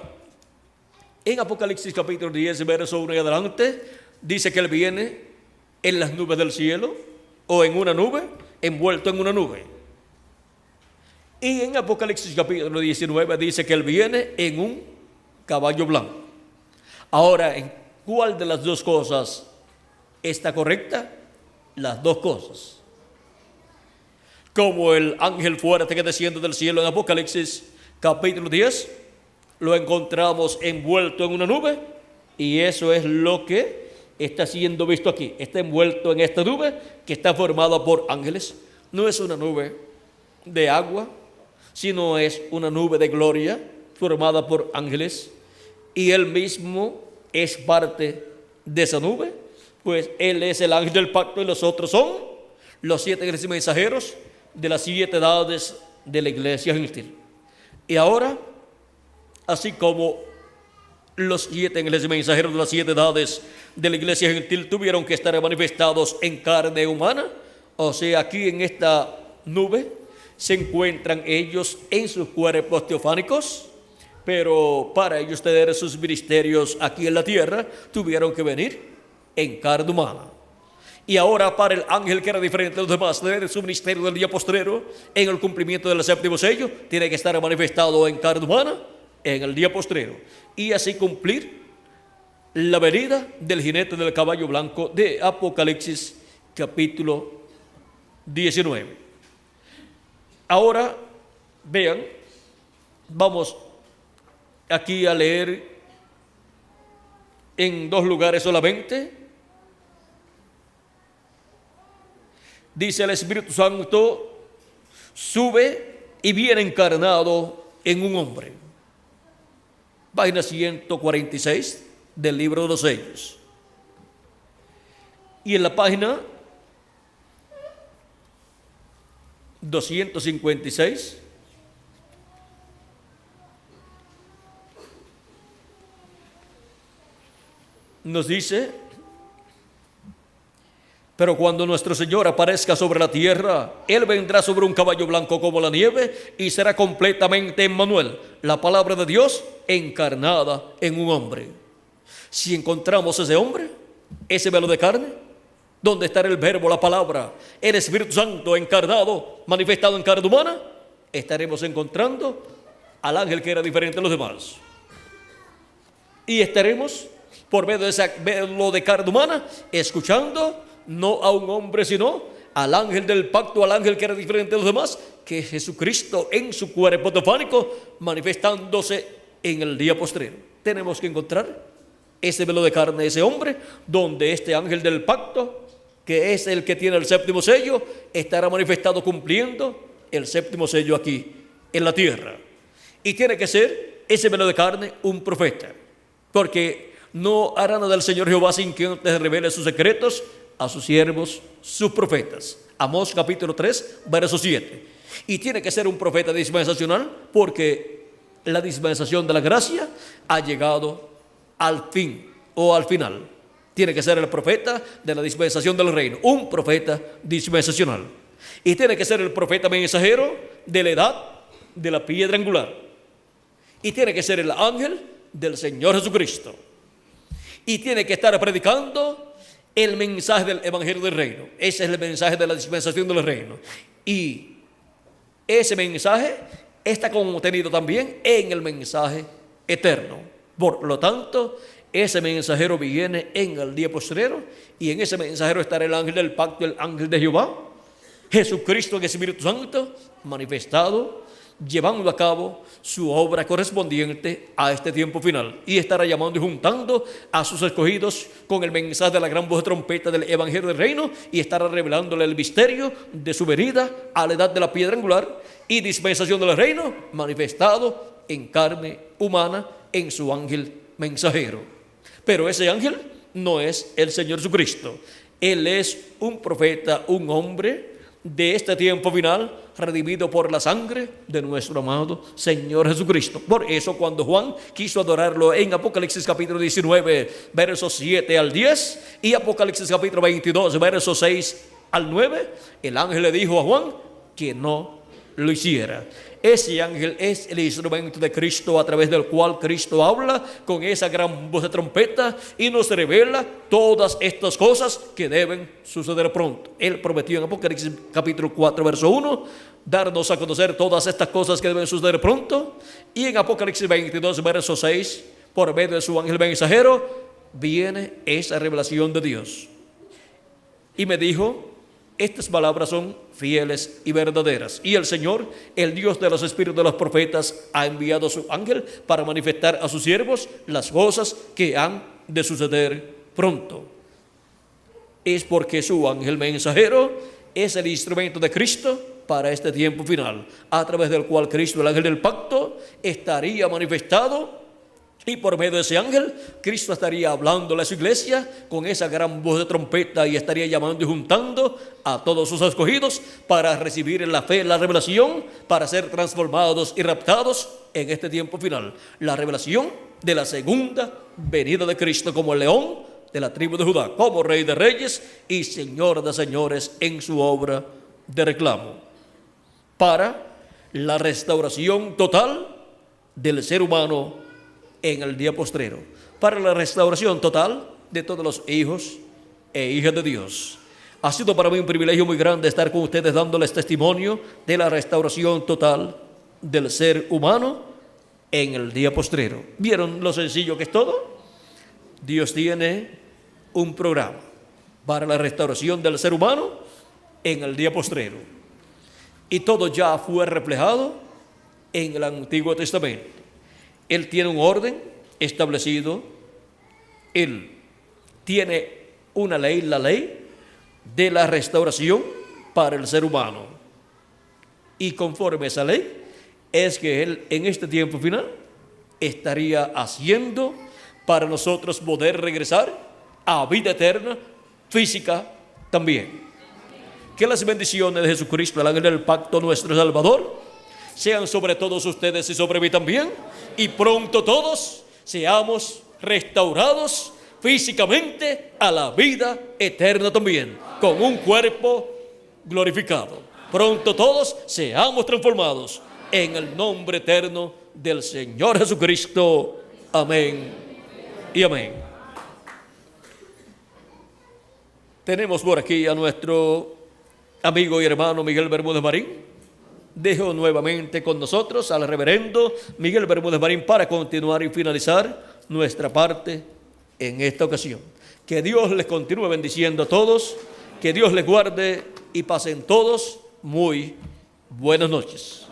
en Apocalipsis capítulo 10, verso 1 y adelante, dice que Él viene en las nubes del cielo, o en una nube, envuelto en una nube. Y en Apocalipsis capítulo 19 dice que Él viene en un caballo blanco. Ahora, ¿en cuál de las dos cosas está correcta? Las dos cosas. Como el ángel fuerte que desciende del cielo en Apocalipsis capítulo 10, lo encontramos envuelto en una nube, y eso es lo que está siendo visto aquí. Está envuelto en esta nube que está formada por ángeles. No es una nube de agua, sino es una nube de gloria formada por ángeles, y Él mismo es parte de esa nube, pues Él es el ángel del pacto y los otros son los 7 ángeles mensajeros de las 7 edades de la iglesia gentil. Y ahora, así como los 7 ángeles mensajeros de las 7 edades de la iglesia gentil tuvieron que estar manifestados en carne humana, o sea, aquí en esta nube se encuentran ellos en sus cuerpos teofánicos, pero para ellos tener sus ministerios aquí en la tierra, tuvieron que venir en carne humana. Y ahora, para el ángel que era diferente de los demás, tener su ministerio del día postrero en el cumplimiento del séptimo sello, tiene que estar manifestado en carne humana en el día postrero, y así cumplir la venida del jinete del caballo blanco de Apocalipsis capítulo 19. Ahora, vean, vamos aquí a leer en 2 lugares solamente. Dice: el Espíritu Santo sube y viene encarnado en un hombre. Página 146 del libro de los sellos. Y en la página 256 nos dice: pero cuando nuestro Señor aparezca sobre la tierra, Él vendrá sobre un caballo blanco como la nieve y será completamente Emmanuel, la palabra de Dios encarnada en un hombre. Si encontramos ese hombre, ese velo de carne, donde estará el verbo, la palabra, el Espíritu Santo encarnado, manifestado en carne humana, estaremos encontrando al ángel que era diferente a los demás. Y estaremos, por medio de ese velo de carne humana, escuchando no a un hombre, sino al ángel del pacto, al ángel que era diferente de los demás, que es Jesucristo en su cuerpo teofánico, manifestándose en el día postrero. Tenemos que encontrar ese velo de carne, ese hombre, donde este ángel del pacto, que es el que tiene el séptimo sello, estará manifestado cumpliendo el séptimo sello aquí en la tierra. Y tiene que ser ese velo de carne un profeta, porque no hará nada el Señor Jehová sin que antes revele sus secretos a sus siervos, sus profetas. Amós capítulo 3, verso 7. Y tiene que ser un profeta dispensacional, porque la dispensación de la gracia ha llegado al fin o al final. Tiene que ser el profeta de la dispensación del reino, un profeta dispensacional. Y tiene que ser el profeta mensajero de la edad de la piedra angular. Y tiene que ser el ángel del Señor Jesucristo. Y tiene que estar predicando el mensaje del evangelio del reino. Ese es el mensaje de la dispensación del reino. Y ese mensaje está contenido también en el mensaje eterno. Por lo tanto, ese mensajero viene en el día postrero, y en ese mensajero estará el ángel del pacto, el ángel de Jehová, Jesucristo en el Espíritu Santo, manifestado, llevando a cabo su obra correspondiente a este tiempo final, y estará llamando y juntando a sus escogidos con el mensaje de la gran voz de trompeta del evangelio del reino, y estará revelándole el misterio de su venida a la edad de la piedra angular y dispensación del reino, manifestado en carne humana en su ángel mensajero. Pero ese ángel no es el Señor Jesucristo. Él es un profeta, un hombre de este tiempo final, redimido por la sangre de nuestro amado Señor Jesucristo. Por eso, cuando Juan quiso adorarlo en Apocalipsis capítulo 19, versos 7 al 10, y Apocalipsis capítulo 22, versos 6 al 9, el ángel le dijo a Juan que no lo hiciera. Ese ángel es el instrumento de Cristo, a través del cual Cristo habla con esa gran voz de trompeta y nos revela todas estas cosas que deben suceder pronto. Él prometió en Apocalipsis capítulo 4, verso 1, darnos a conocer todas estas cosas que deben suceder pronto. Y en Apocalipsis 22, verso 6, por medio de su ángel mensajero, viene esa revelación de Dios. Y me dijo: estas palabras son fieles y verdaderas. Y el Señor, el Dios de los espíritus de los profetas, ha enviado a su ángel para manifestar a sus siervos las cosas que han de suceder pronto. Es porque su ángel mensajero es el instrumento de Cristo para este tiempo final, a través del cual Cristo, el ángel del pacto, estaría manifestado. Y por medio de ese ángel, Cristo estaría hablando a su iglesia con esa gran voz de trompeta, y estaría llamando y juntando a todos sus escogidos para recibir en la fe la revelación, para ser transformados y raptados en este tiempo final. La revelación de la segunda venida de Cristo como el león de la tribu de Judá, como Rey de reyes y Señor de señores en su obra de reclamo, para la restauración total del ser humano en el día postrero, para la restauración total de todos los hijos e hijas de Dios. Ha sido para mí un privilegio muy grande estar con ustedes dándoles testimonio de la restauración total del ser humano en el día postrero. ¿Vieron lo sencillo que es todo? Dios tiene un programa para la restauración del ser humano en el día postrero, y todo ya fue reflejado en el Antiguo Testamento. Él tiene un orden establecido. Él tiene una ley, la ley de la restauración para el ser humano. Y conforme a esa ley es que Él en este tiempo final estaría haciendo para nosotros poder regresar a vida eterna, física también. Que las bendiciones de Jesucristo, el ángel del pacto, nuestro Salvador, sean sobre todos ustedes y sobre mí también, y pronto todos seamos restaurados físicamente a la vida eterna también, con un cuerpo glorificado. Pronto todos seamos transformados en el nombre eterno del Señor Jesucristo. Amén y amén. Tenemos por aquí a nuestro amigo y hermano Miguel Bermúdez Marín. Dejo nuevamente con nosotros al reverendo Miguel Bermúdez Marín para continuar y finalizar nuestra parte en esta ocasión. Que Dios les continúe bendiciendo a todos, que Dios les guarde y pasen todos muy buenas noches.